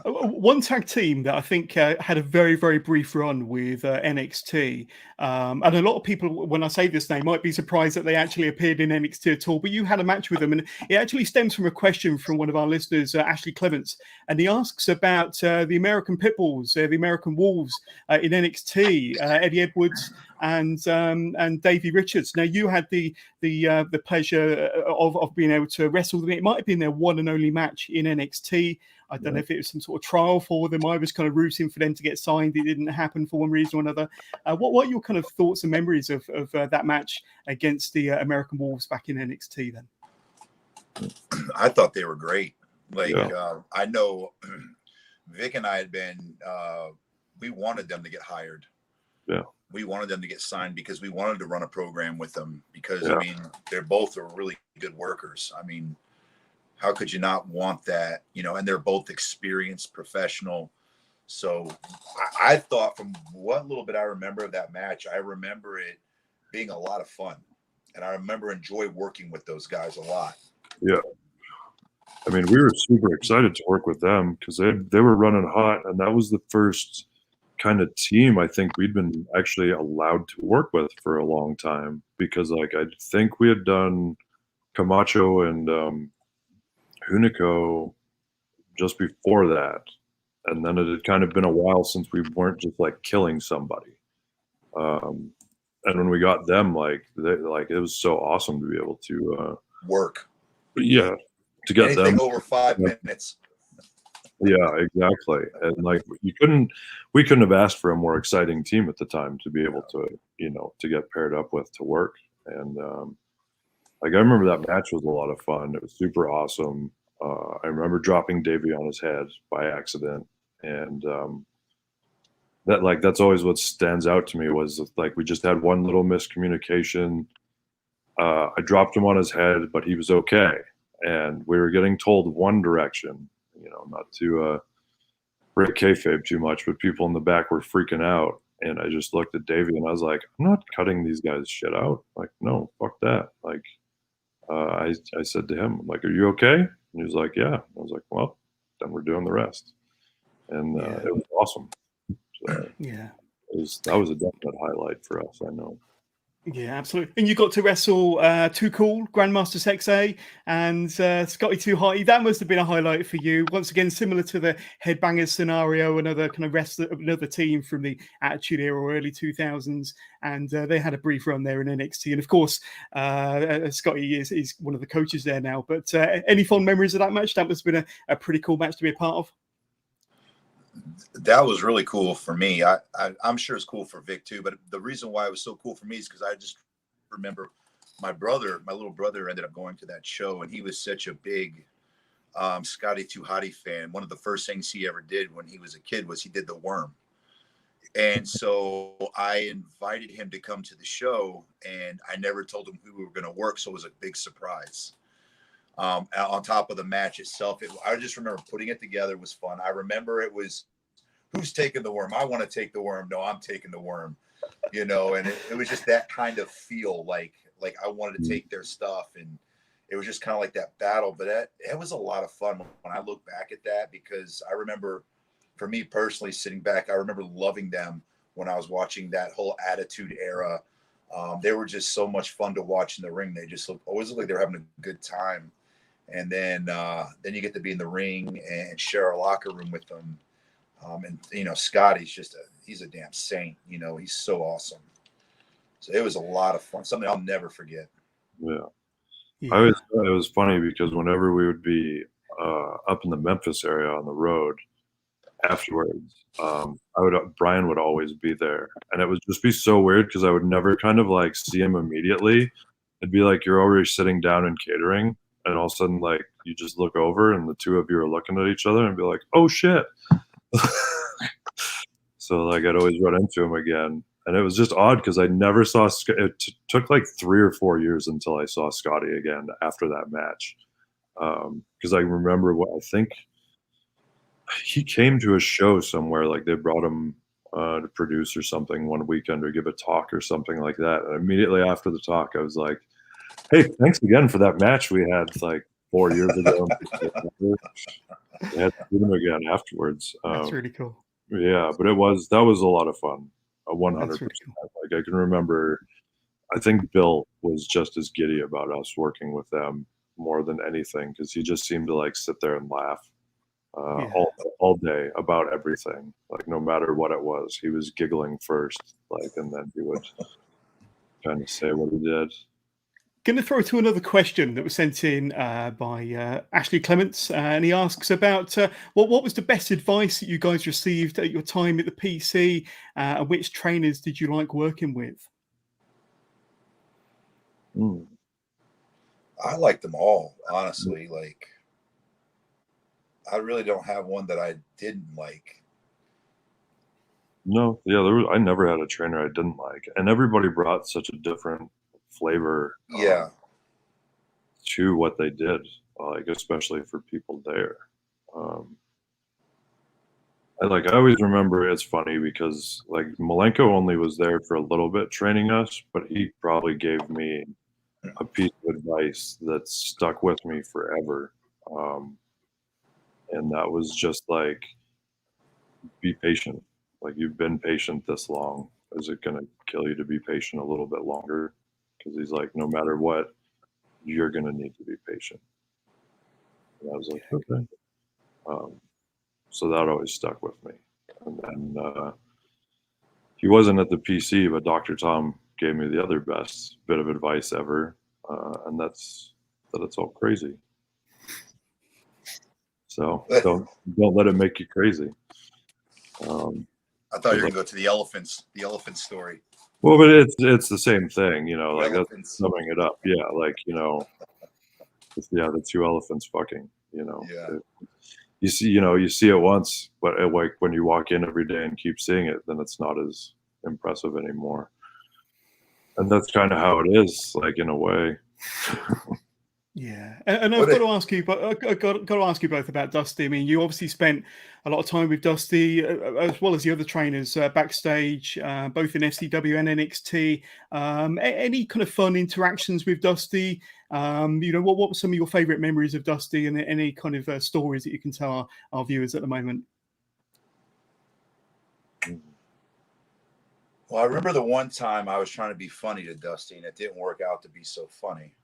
One tag team that I think had a very, very brief run with NXT, and a lot of people, when I say this name, might be surprised that they actually appeared in NXT at all, but you had a match with them, and it actually stems from a question from one of our listeners, Ashley Clements, and he asks about the American Pitbulls, the American Wolves in NXT, Eddie Edwards and Davey Richards. Now you had the pleasure of being able to wrestle them. It might have been their one and only match in NXT. I don't know if it was some sort of trial for them. I was kind of rooting for them to get signed. It didn't happen for one reason or another. What are your kind of thoughts and memories of that match against the American Wolves back in NXT then? I thought they were great. I know Vic and I had been, we wanted them to get hired. Yeah. We wanted them to get signed because we wanted to run a program with them because, I mean, they're both are really good workers. I mean, how could you not want that, and they're both experienced professional. So I thought from what little bit I remember of that match, I remember it being a lot of fun. And I remember enjoy working with those guys a lot. Yeah. I mean, we were super excited to work with them because they were running hot, and that was the first kind of team I think we'd been actually allowed to work with for a long time, because I think we had done Camacho and Hunico just before that, and then it had kind of been a while since we weren't just killing somebody. And when we got them, it was so awesome to be able to work. Yeah. To get anything them over 5 minutes. Yeah, exactly. And we couldn't have asked for a more exciting team at the time to be able to, to get paired up with to work. And I remember that match was a lot of fun. It was super awesome. I remember dropping Davey on his head by accident, and that's always what stands out to me was we just had one little miscommunication. I dropped him on his head, but he was okay. And we were getting told one direction, not to break kayfabe too much, but people in the back were freaking out. And I just looked at Davey and I was like, I'm not cutting these guys shit out. No, fuck that. I said to him, are you okay? And he was like, yeah. I was like, well, then we're doing the rest. And it was awesome. So, that was a definite highlight for us, I know. Yeah, absolutely. And you got to wrestle Too Cool, Grandmaster Sexay, and Scotty Too Hearty. That must have been a highlight for you. Once again, similar to the Headbangers scenario, another kind of wrestler, another team from the Attitude Era or early 2000s. And they had a brief run there in NXT. And of course, Scotty is one of the coaches there now. But any fond memories of that match? That must have been a pretty cool match to be a part of. That was really cool for me. I'm sure it's cool for Vic too, but the reason why it was so cool for me is because I just remember my little brother ended up going to that show, and he was such a big Scotty Too Hotty fan. One of the first things he ever did when he was a kid was he did the worm. And so I invited him to come to the show, and I never told him who we were going to work. So it was a big surprise. On top of the match itself, I just remember putting it together. It was fun. I remember it was, who's taking the worm? I want to take the worm. No, I'm taking the worm, and it was just that kind of feel like I wanted to take their stuff, and it was just kind of like that battle. But it was a lot of fun when I look back at that, because I remember, for me personally, sitting back, I remember loving them when I was watching that whole Attitude Era. They were just so much fun to watch in the ring. They just always looked like they were having a good time. And then you get to be in the ring and share a locker room with them. And Scotty's he's a damn saint. He's so awesome. So it was a lot of fun. Something I'll never forget. Yeah. I always thought it was funny because whenever we would be up in the Memphis area on the road afterwards, Brian would always be there, and it would just be so weird because I would never kind of see him immediately. It'd be like you're already sitting down and catering, and all of a sudden, you just look over and the two of you are looking at each other and be like, oh shit. So I'd always run into him again. And it was just odd because I never saw, it took 3 or 4 years until I saw Scotty again after that match. Because I remember I think he came to a show somewhere, they brought him to produce or something one weekend or give a talk or something like that. And immediately after the talk, I was like, hey, thanks again for that match we had 4 years ago. We had to do them again afterwards. That's really cool. Yeah, but that was a lot of fun. 100%. Really cool. I can remember, I think Bill was just as giddy about us working with them more than anything, because he just seemed to sit there and laugh. all day about everything. Like no matter what it was, he was giggling first, like, and then he would kind of say what he did. Going to throw to another question that was sent in by Ashley Clements, and he asks about what was the best advice that you guys received at your time at the PC, and which trainers did you like working with? I like them all, honestly. Like, I really don't have one that I didn't like. No, yeah, I never had a trainer I didn't like, and everybody brought such a different flavor. Yeah. To what they did, like especially for people there. I always remember, it's funny because like Malenko only was there for a little bit training us, but he probably gave me a piece of advice that stuck with me forever. And that was just like, be patient. Like, you've been patient this long. Is it going to kill you to be patient a little bit longer? Because he's like, no matter what, you're going to need to be patient. And I was like, okay. So that always stuck with me. And then he wasn't at the PC, but Dr. Tom gave me the other best bit of advice ever. And that's that it's all crazy. So don't let it make you crazy. I thought you were going to go to the elephant story. Well, but it's the same thing, you know, like elephants. That's summing it up. Yeah, like, you know, the two elephants fucking, you know. Yeah. You see it once, but like when you walk in every day and keep seeing it, then it's not as impressive anymore. And that's kind of how it is, like, in a way. Yeah, and I've got to ask you, but I've got to ask you both about Dusty. I mean, you obviously spent a lot of time with Dusty, as well as the other trainers backstage, both in FCW and NXT. Any kind of fun interactions with Dusty? You know, what were some of your favorite memories of Dusty, and any kind of stories that you can tell our viewers at the moment? Well, I remember the one time I was trying to be funny to Dusty, and it didn't work out to be so funny.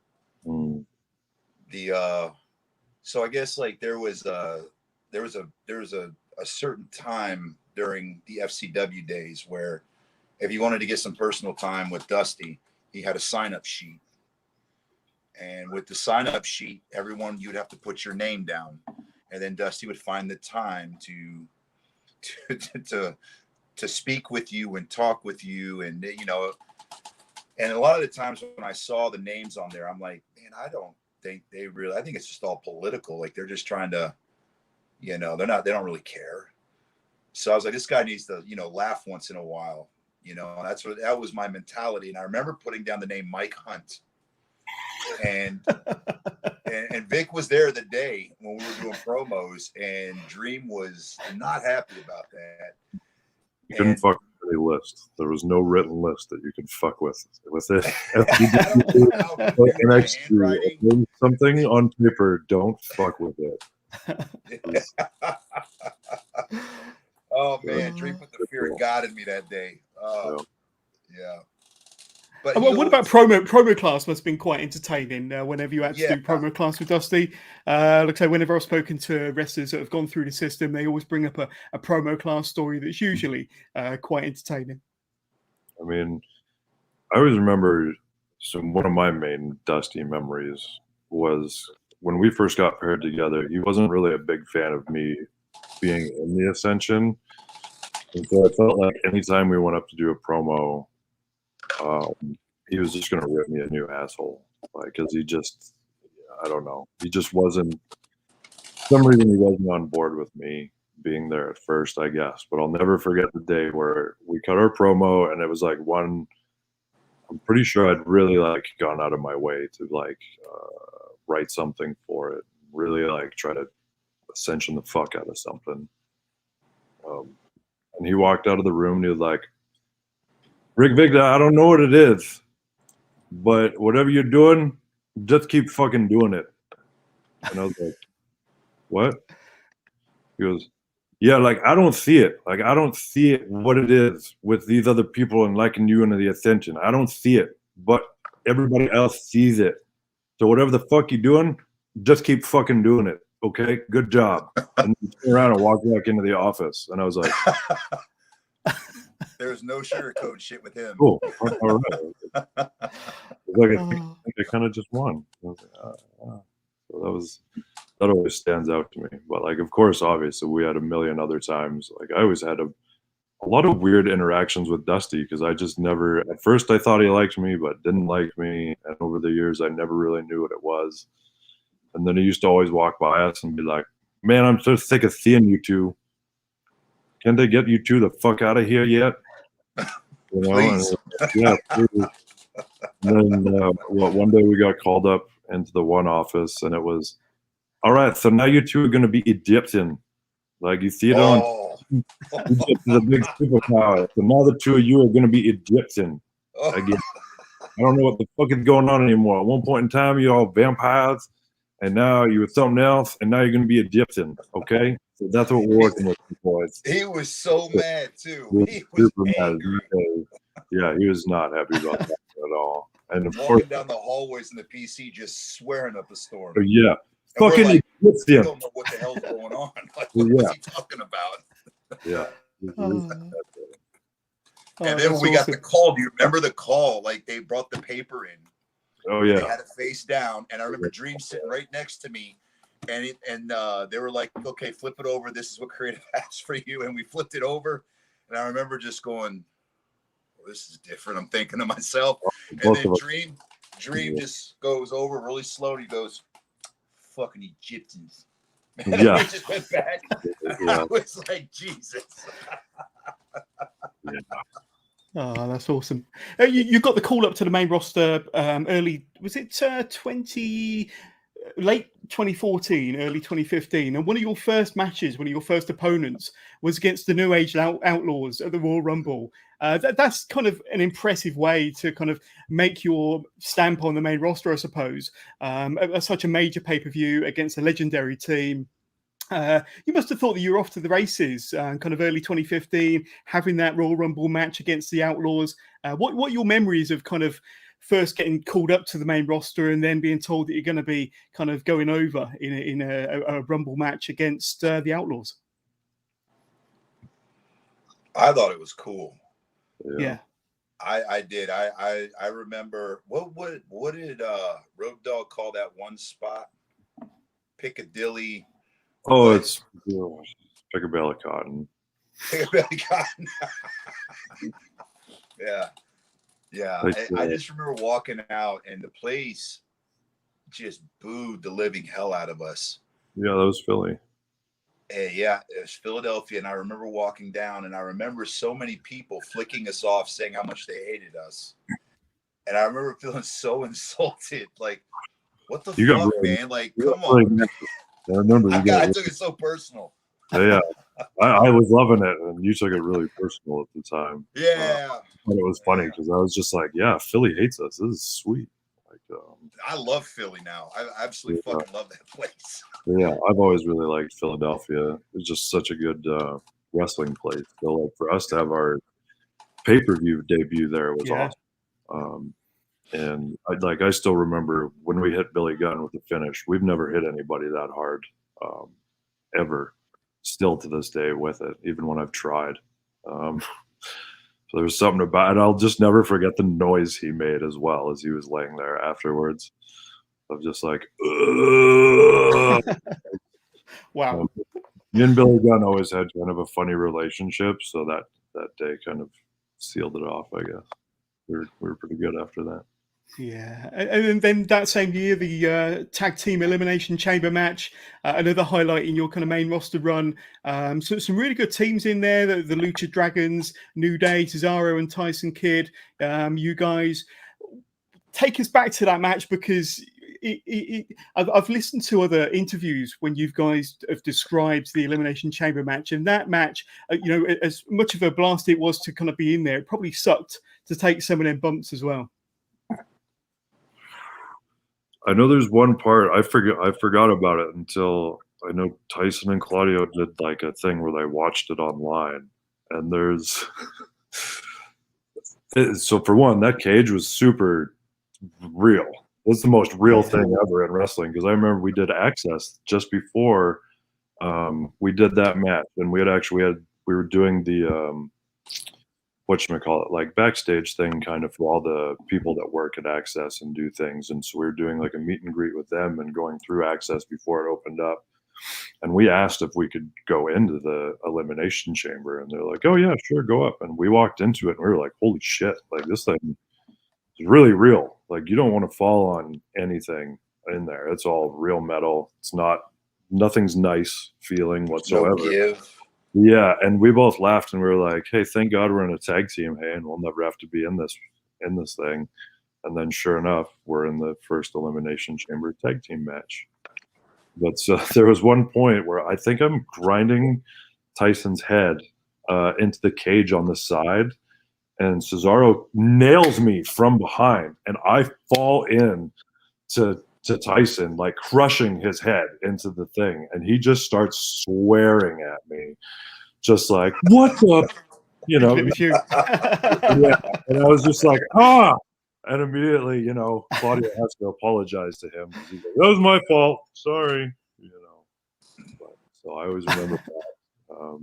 So I guess like there was a certain time during the FCW days where if you wanted to get some personal time with Dusty, he had a sign-up sheet. And with the sign-up sheet, everyone, you'd have to put your name down. And then Dusty would find the time to speak with you and talk with you. And, you know, and a lot of the times when I saw the names on there, I'm like, man, I don't think I think it's just all political. Like, they're just trying to, you know, they don't really care. So I was like, this guy needs to, you know, laugh once in a while, you know. That was my mentality. And I remember putting down the name Mike Hunt, and Vik was there the day when we were doing promos, and Dream was not happy about that. You couldn't fuck with any list. There was no written list that you could fuck with it. Something on paper, don't fuck with it. Oh man, Dream put the fear of God in me that day. Yeah. But what about promo class? Must have been quite entertaining whenever you had to do promo class with Dusty. Like I say, whenever I've spoken to wrestlers that have gone through the system, they always bring up a promo class story that's usually quite entertaining. I mean, I always remember one of my main Dusty memories was when we first got paired together. He wasn't really a big fan of me being in the Ascension, and so I felt like anytime we went up to do a promo, he was just going to rip me a new asshole, like, because he just, I don't know, he just wasn't, for some reason he wasn't on board with me being there at first, I guess. But I'll never forget the day where we cut our promo, and it was like I'm pretty sure I'd really like gone out of my way to like write something for it, really like try to Ascension the fuck out of something. And he walked out of the room and he was like, Vik, I don't know what it is, but whatever you're doing, just keep fucking doing it. And I was like, what? He goes, yeah, like, I don't see it. Like, I don't see it, what it is with these other people and liking you into the Ascension. I don't see it, but everybody else sees it. So whatever the fuck you're doing, just keep fucking doing it. okay, good job. And then turned around and walked back into the office. And I was like, There's no sugarcoat shit with him. cool. All right. It's like, I think I kind of just won. I was like, so that always stands out to me. But like, of course, obviously, we had a million other times. Like, I always had a lot of weird interactions with Dusty because I just never. At first, I thought he liked me, but didn't like me. And over the years, I never really knew what it was. And then he used to always walk by us and be like, "Man, I'm so sick of seeing you two. Can't they get you two the fuck out of here yet?" You know, Please. And, yeah. Please. And then one day we got called up into the one office, and it was, all right, so now you two are going to be Egyptian. Like, you see it on Egypt is a big superpower. So now the two of you are going to be Egyptian. Again, I don't know what the fuck is going on anymore. At one point in time, you're all vampires, and now you were something else, and now you're going to be Egyptian. Okay? So that's what we're working with, boys. He was so mad, too. He was super angry. mad. Yeah, he was not happy about that at all. And of course, walking down the hallways in the PC just swearing up a storm. Yeah. And Fucking like, Egyptian. I don't know what the hell's going on. Like, what was he talking about? Yeah. And then when we got the call, do you remember the call? Like, they brought the paper in. Oh, yeah. They had it face down. And I remember Dream sitting right next to me. And they were like, okay, flip it over. This is what creative has for you. And we flipped it over. And I remember just going, well, this is different. I'm thinking to myself. And then Dream just goes over really slow. And he goes, fucking Egyptians. And Yeah. we just went back. I was like, Jesus. Yeah. Oh, that's awesome. You got the call up to the main roster early, was it late 2014, early 2015, and one of your first matches, one of your first opponents was against the New Age Outlaws at the Royal Rumble. That's kind of an impressive way to kind of make your stamp on the main roster, I suppose. At such a major pay-per-view against a legendary team. You must have thought that you were off to the races, kind of early 2015, having that Royal Rumble match against the Outlaws. What are your memories of kind of first getting called up to the main roster and then being told that you're going to be kind of going over in a Rumble match against the Outlaws? I thought it was cool. Yeah. I did. I remember what did Road Dogg call that one spot? Piccadilly. Oh, it's Piccadilly Cotton. Piccadilly Cotton. Yeah. I just remember walking out and the place just booed the living hell out of us. Yeah, that was Philly. Yeah, it was Philadelphia, and I remember walking down, and I remember so many people flicking us off, saying how much they hated us, and I remember feeling so insulted. Like, what the fuck, man? Like, come on. I remember. I took it so personal. Yeah, I was loving it, and you took it really personal at the time. Yeah, and it was funny because I was just like, "Yeah, Philly hates us. This is sweet." Like, I love Philly now. I absolutely fucking love that place. Yeah, I've always really liked Philadelphia. It's just such a good wrestling place. So, like, for us to have our pay-per-view debut there was awesome. And I still remember when we hit Billy Gunn with the finish. We've never hit anybody that hard ever. Still to this day with it, even when I've tried. So there's something about it. I'll just never forget the noise he made as well as he was laying there afterwards. Of just like, wow. Me and Billy Gunn always had kind of a funny relationship, so that day kind of sealed it off, I guess. We were pretty good after that. Yeah, and then that same year, the tag team elimination chamber match, another highlight in your kind of main roster run. So some really good teams in there: the Lucha Dragons, New Day, Cesaro, and Tyson Kidd. You guys take us back to that match because I've listened to other interviews when you guys have described the elimination chamber match, and that match, as much of a blast it was to kind of be in there, it probably sucked to take some of them bumps as well. I know there's one part I forgot about it until I know Tyson and Claudio did like a thing where they watched it online, and there's so for one, that cage was super real. It's the most real thing ever in wrestling, because I remember we did Access just before we did that match, and we were doing the whatchamacallit, like backstage thing kind of for all the people that work at Access and do things. And so we were doing like a meet and greet with them and going through Access before it opened up. And we asked if we could go into the elimination chamber, and they're like, "Oh yeah, sure, go up." And we walked into it and we were like, "Holy shit, like this thing is really real. Like you don't want to fall on anything in there. It's all real metal. Nothing's nice feeling whatsoever." No give. Yeah, and we both laughed and we were like, "Hey, thank God we're in a tag team, hey, and we'll never have to be in this thing." And then sure enough, we're in the first elimination chamber tag team match. But there was one point where I think I'm grinding Tyson's head into the cage on the side, and Cesaro nails me from behind, and I fall in to Tyson, like crushing his head into the thing, and he just starts swearing at me, just like, "What the," you know? It was you. Yeah, and I was just like, "Ah!" And immediately, Claudio has to apologize to him. He's like, "That was my fault. Sorry." But, so I always remember that.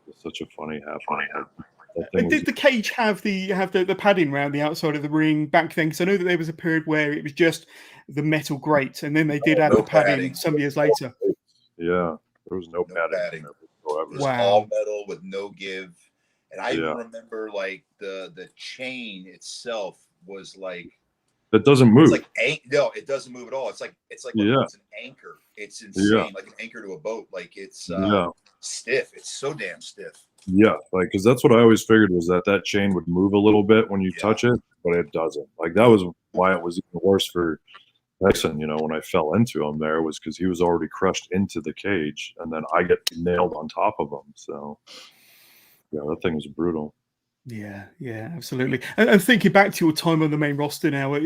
It's such a funny happening. Did the cage have the padding around the outside of the ring back then? Because I know that there was a period where it was just the metal grate, and then they did add No the padding padding. some years later. Yeah, there was no padding. It was Wow. all metal with no give. And I even remember like the chain itself was like, it doesn't move. It's like no, it doesn't move at all. It's like it's an anchor. It's insane, like an anchor to a boat. Like it's stiff. It's so damn stiff. Yeah, like because that's what I always figured was that chain would move a little bit when you touch it, but it doesn't. Like that was why it was even worse for Tyson. When I fell into him there was because he was already crushed into the cage, and then I get nailed on top of him. So yeah, that thing was brutal. Yeah, absolutely. And thinking back to your time on the main roster now,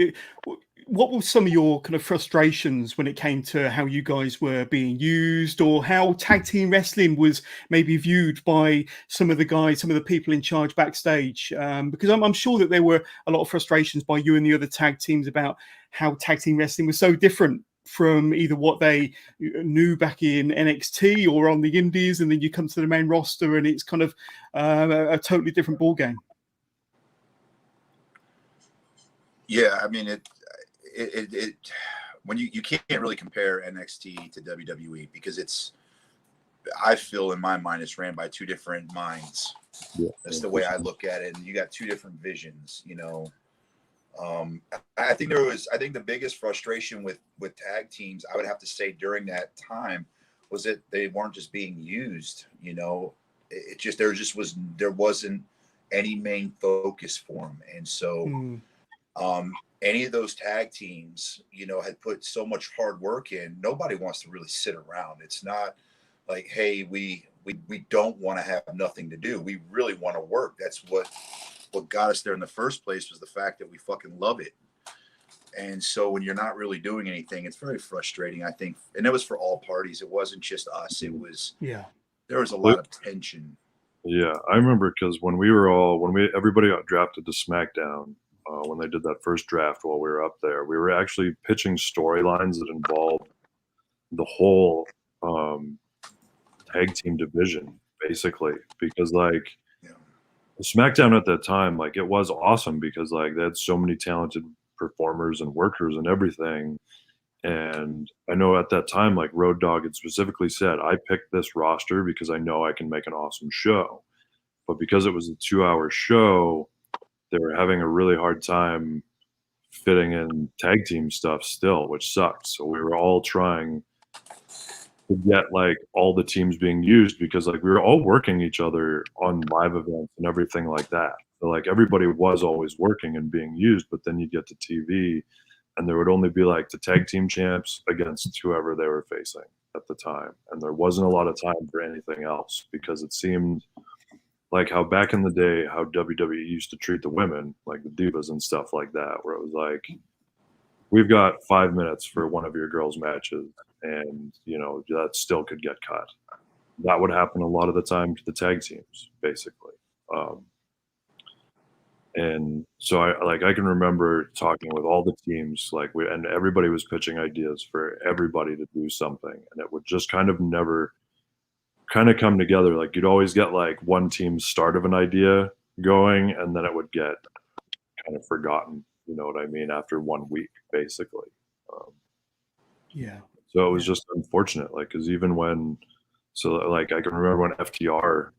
what were some of your kind of frustrations when it came to how you guys were being used, or how tag team wrestling was maybe viewed by some of the guys, some of the people in charge backstage? Because I'm sure that there were a lot of frustrations by you and the other tag teams about how tag team wrestling was so different from either what they knew back in NXT or on the indies, and then you come to the main roster and it's kind of a totally different ball game. Yeah, I mean it when you can't really compare NXT to WWE because I feel in my mind it's ran by two different minds. Yeah, that's the way I look at it, and you got two different visions. I think the biggest frustration with tag teams, I would have to say during that time, was that they weren't just being used. It just there wasn't any main focus for them, and so any of those tag teams, had put so much hard work in. Nobody wants to really sit around. It's not like, hey, we don't want to have nothing to do. We really want to work. That's what got us there in the first place, was the fact that we fucking love it. And so when you're not really doing anything, it's very frustrating, I think. And it was for all parties. It wasn't just us. It was, there was a lot of tension. Yeah, I remember because when everybody got drafted to SmackDown, when they did that first draft while we were up there, we were actually pitching storylines that involved the whole tag team division, basically, because SmackDown at that time, it was awesome because they had so many talented performers and workers and everything. And I know at that time, Road Dogg had specifically said, "I picked this roster because I know I can make an awesome show." But because it was a 2-hour show, they were having a really hard time fitting in tag team stuff still, which sucked. So we were all trying to get all the teams being used because we were all working each other on live events and everything like that. So everybody was always working and being used, but then you'd get to TV and there would only be the tag team champs against whoever they were facing at the time. And there wasn't a lot of time for anything else because it seemed how back in the day, how WWE used to treat the women, the divas and stuff like that, where it was we've got 5 minutes for one of your girls' matches, and that still could get cut. That would happen a lot of the time to the tag teams, basically. And so I can remember talking with all the teams, and everybody was pitching ideas for everybody to do something, and it would just kind of never kind of come together. Like you'd always get like one team's start of an idea going, and then it would get kind of forgotten. You know what I mean? After 1 week, basically. Yeah. So it was just unfortunate, like, because even when, so like I can remember when FTR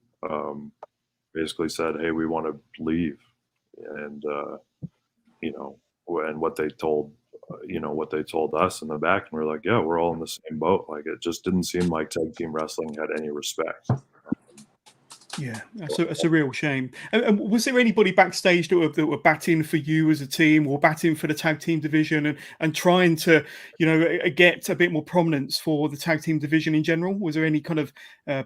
basically said, "Hey, we want to leave," and you know, and what they told, what they told us in the back, and we're like, "Yeah, we're all in the same boat." Like it just didn't seem like tag team wrestling had any respect. Yeah, that's a real shame. And was there anybody backstage that were batting for you as a team, or batting for the tag team division, and trying to, get a bit more prominence for the tag team division in general? Was there any kind of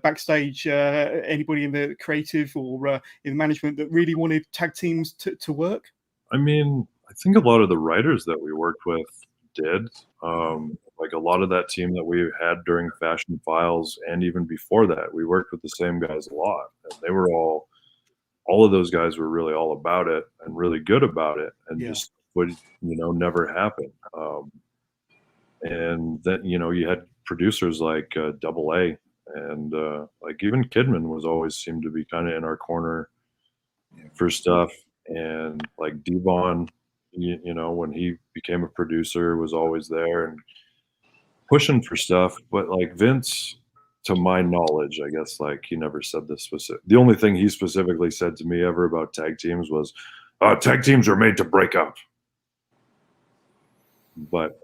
backstage, anybody in the creative or in management that really wanted tag teams to work? I mean, I think a lot of the writers that we worked with did. Like a lot of that team that we had during Fashion Files, and even before that, we worked with the same guys a lot. And they were all of those guys were really all about it and really good about it, and just would, never happen. And then, you had producers like Double A, and like even Kidman was always seemed to be kind of in our corner for stuff. And like Devon, when he became a producer, was always there and pushing for stuff. But like Vince, to my knowledge, I guess, like he never said this specific. The only thing he specifically said to me ever about tag teams was, "Tag teams are made to break up." But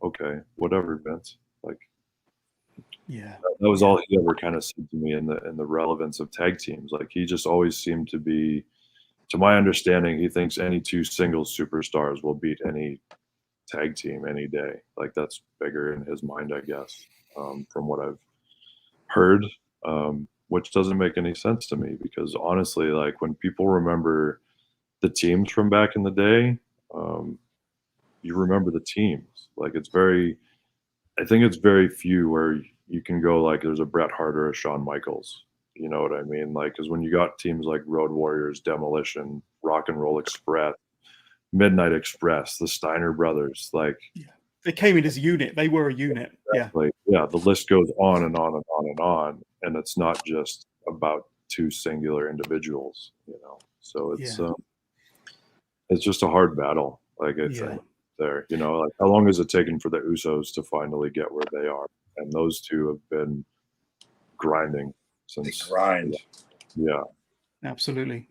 okay, whatever, Vince. Like, that was all he ever kind of said to me in the relevance of tag teams. Like he just always seemed to be, to my understanding, he thinks any two singles superstars will beat any tag team any day. Like that's bigger in his mind, I guess, from what I've heard, which doesn't make any sense to me, because honestly, like when people remember the teams from back in the day, you remember the teams. Like I think it's very few where you can go like there's a Bret Hart or a Shawn Michaels. You know what I mean? Like, because when you got teams like Road Warriors, Demolition, Rock and Roll Express, Midnight Express, the Steiner Brothers, like they came in as a unit. They were a unit. Exactly. Yeah, the list goes on and on and on and on, and it's not just about two singular individuals. So it's just a hard battle. Like it's there. Like how long has it taken for the Usos to finally get where they are? And those two have been grinding since. They grind. Yeah. Absolutely.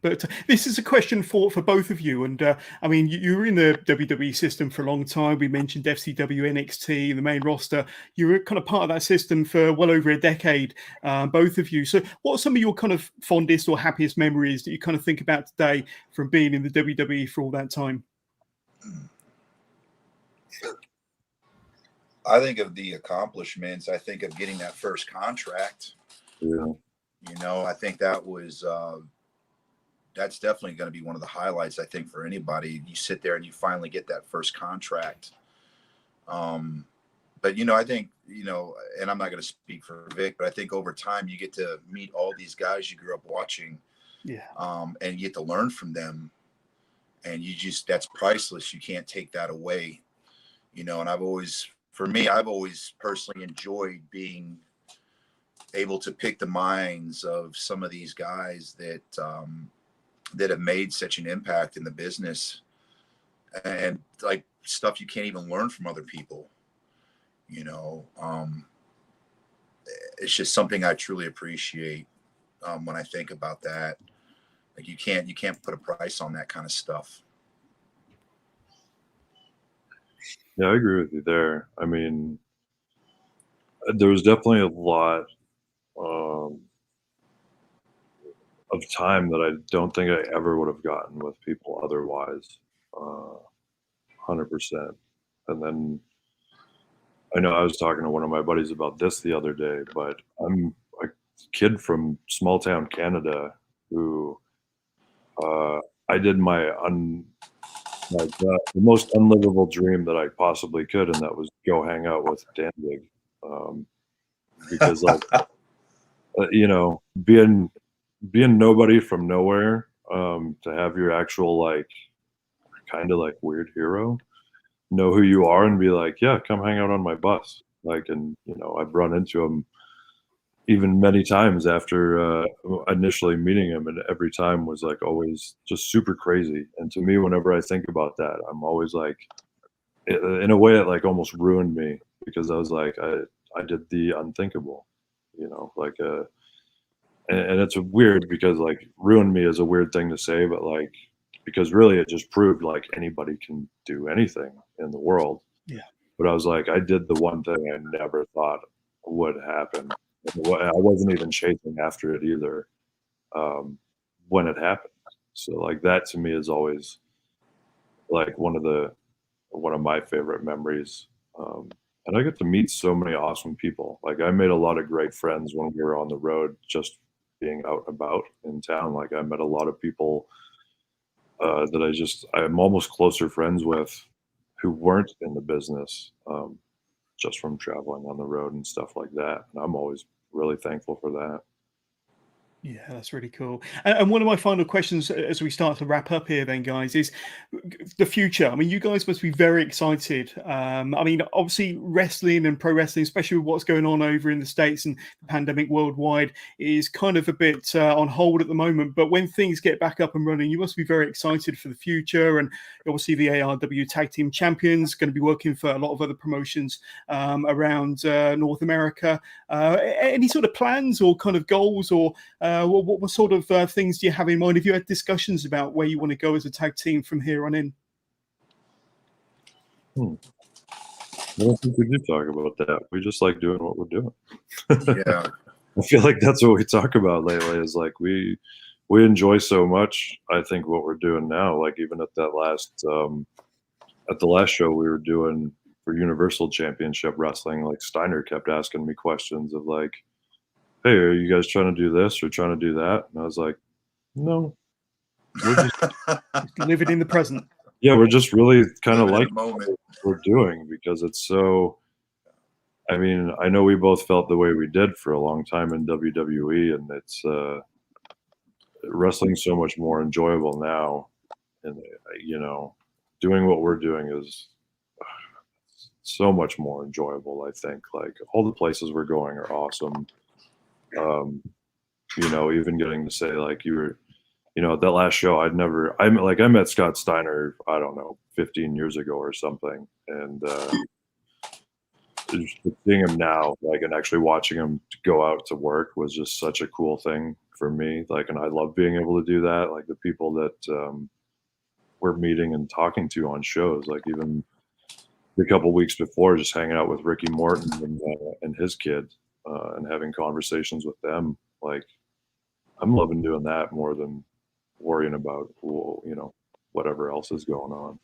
But this is a question for both of you. And I mean, you were in the WWE system for a long time. We mentioned FCW, NXT, the main roster. You were kind of part of that system for well over a decade, both of you. So what are some of your kind of fondest or happiest memories that you kind of think about today from being in the WWE for all that time? I think of the accomplishments. I think of getting that first contract. Yeah. I think that was that's definitely going to be one of the highlights, I think, for anybody. You sit there and you finally get that first contract. But I think, and I'm not going to speak for Vic, but I think over time you get to meet all these guys you grew up watching. And you get to learn from them, and that's priceless. You can't take that away. And I've always personally enjoyed being able to pick the minds of some of these guys that have made such an impact in the business, and like stuff you can't even learn from other people. It's just something I truly appreciate when I think about that. Like you can't put a price on that kind of stuff. Yeah, I agree with you there. I mean, there was definitely a lot of time that I don't think I ever would have gotten with people otherwise, 100%. And then I know I was talking to one of my buddies about this the other day, but I'm a kid from small town Canada who I did the most unlivable dream that I possibly could, and that was go hang out with Danzig, because like being nobody from nowhere to have your actual like kind of like weird hero know who you are and be like, yeah, come hang out on my bus. Like, and you know, I've run into him even many times after initially meeting him, and every time was like always just super crazy. And to me, whenever I think about that, I'm always like, in a way, it like almost ruined me because I was like, I did the unthinkable, you know, like and it's weird because like ruined me is a weird thing to say, but like because really it just proved like anybody can do anything in the world. Yeah. But I was like, I did the one thing I never thought would happen. I wasn't even chasing after it either when it happened. So like that to me is always like one of my favorite memories. And I get to meet so many awesome people. Like I made a lot of great friends when we were on the road, just being out and about in town. Like I met a lot of people that I'm almost closer friends with who weren't in the business, just from traveling on the road and stuff like that. And I'm always really thankful for that. Yeah, that's really cool. And one of my final questions as we start to wrap up here, then, guys, is the future. I mean, you guys must be very excited. I mean, obviously, wrestling and pro wrestling, especially with what's going on over in the States and the pandemic worldwide, is kind of a bit on hold at the moment. But when things get back up and running, you must be very excited for the future. And obviously, the ARW Tag Team Champions going to be working for a lot of other promotions around North America. Any sort of plans or kind of goals or what sort of things do you have in mind? Have you had discussions about where you want to go as a tag team from here on in? I don't think we do talk about that. We just like doing what we're doing. Yeah. I feel like that's what we talk about lately is like we enjoy so much, I think, what we're doing now. Like even at the last show we were doing for Universal Championship Wrestling, like Steiner kept asking me questions of like, hey, are you guys trying to do this or trying to do that? And I was like, no, we're just living in the present. Yeah, we're just really kind of Living in like the moment. what we're doing because it's so. I mean, I know we both felt the way we did for a long time in WWE, and it's wrestling's so much more enjoyable now, and you know, doing what we're doing is so much more enjoyable. I think like all the places we're going are awesome. You know, even getting to say like you were, you know, at that last show, I met Scott Steiner, I don't know, 15 years ago or something, and just seeing him now, like, and actually watching him go out to work was just such a cool thing for me. Like, and I love being able to do that. Like the people that we're meeting and talking to on shows, like even a couple weeks before, just hanging out with Ricky Morton and his kid and having conversations with them. Like, I'm loving doing that more than worrying about, you know, whatever else is going on.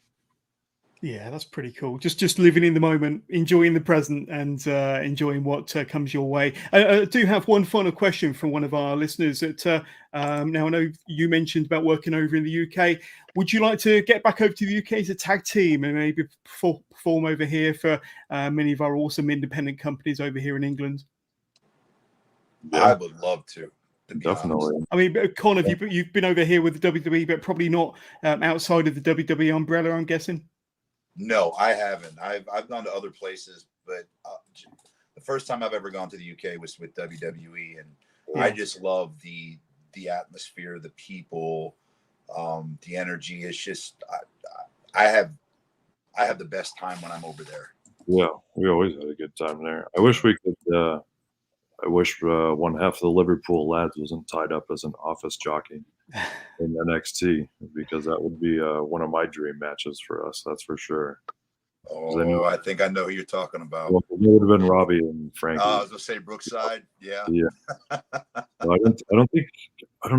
Yeah, that's pretty cool. Just living in the moment, enjoying the present, and enjoying what comes your way. I do have one final question from one of our listeners. That now I know you mentioned about working over in the UK. Would you like to get back over to the UK as a tag team and maybe perform over here for many of our awesome independent companies over here in England? Yeah, I would love to definitely. honest. I mean, Kon, you've been over here with the WWE, but probably not outside of the WWE umbrella, I'm guessing. No, I haven't. I've gone to other places, but the first time I've ever gone to the UK was with WWE, and Yeah. I just love the atmosphere, the people, the energy. It's just I have the best time when I'm over there. Yeah, we always had a good time there. I wish we could. I wish one half of the Liverpool lads wasn't tied up as an office jockey in NXT because that would be one of my dream matches for us. That's for sure. Oh, I think I know who you're talking about. Well, it would have been Robbie and Frankie. I was gonna say Brookside. Yeah. Yeah. No, I don't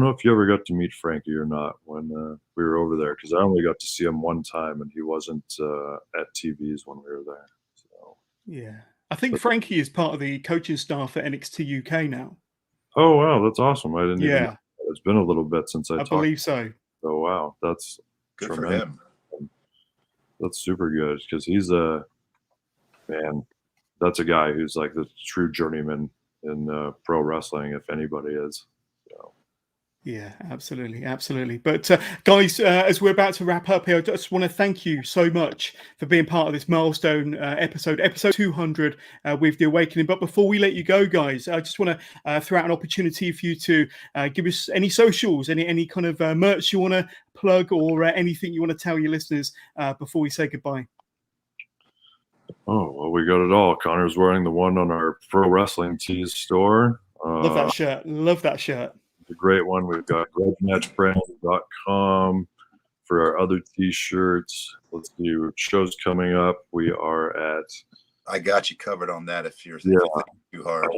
know if you ever got to meet Frankie or not when we were over there because I only got to see him one time and he wasn't at TVs when we were there. So. Yeah. I think Frankie is part of the coaching staff at NXT UK now. Oh wow, that's awesome! I didn't even know. Yeah, It's been a little bit since I talked. believe so. Oh wow, that's Good tremendous. for him. That's super good because he's a man. That's a guy who's like the true journeyman in pro wrestling, if anybody is. So. Yeah, absolutely, absolutely. But guys, as we're about to wrap up here, I just want to thank you so much for being part of this milestone episode 200 with The Awakening. But before we let you go, guys, I just want to throw out an opportunity for you to give us any socials, any kind of merch you want to plug, or anything you want to tell your listeners before we say goodbye. Oh, well, we got it all. Connor's wearing the one on our Pro Wrestling Tees store. Love that shirt. Love that shirt. It's a great one. We've got grudgematchbrand.com for our other t-shirts. Let's see, shows coming up. We are at... I got you covered on that if you're yeah, too hard.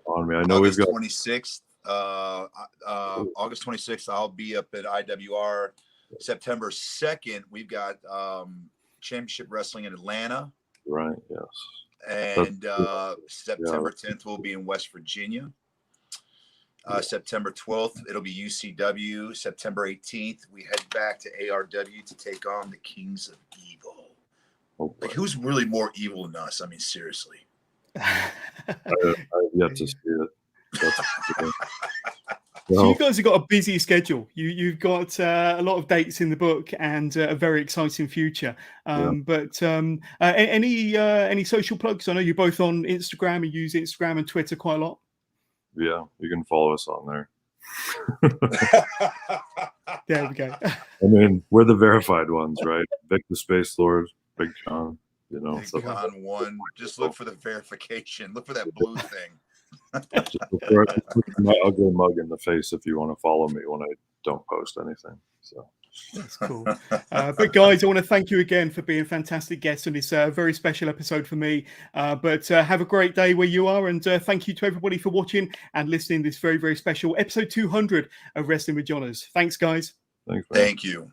On me. I know August we've got 26th. August 26th, I'll be up at IWR. September 2nd, we've got Championship Wrestling in Atlanta. Right, yes. And September 10th, we'll be in West Virginia. September 12th, it'll be UCW. September 18th, we head back to ARW to take on the Kings of Evil. Oh, like, who's really more evil than us? I mean, seriously. I've yet to see it. So you guys have got a busy schedule. You've got a lot of dates in the book and a very exciting future. But any social plugs? I know you're both on Instagram and use Instagram and Twitter quite a lot. Yeah, you can follow us on there. There we go. I mean, we're the verified ones, right? Vik The Spacelord, Big Kon, you know. Big Kon 1. Just look for the verification. Look for that blue thing. Just look my ugly mug in the face if you want to follow me when I don't post anything. So that's cool. But guys, I want to thank you again for being fantastic guests on this very special episode for me. But have a great day where you are, and thank you to everybody for watching and listening to this very, very special episode 200 of Wrestling with Johners. Thanks, guys. Thanks, man. Thank you.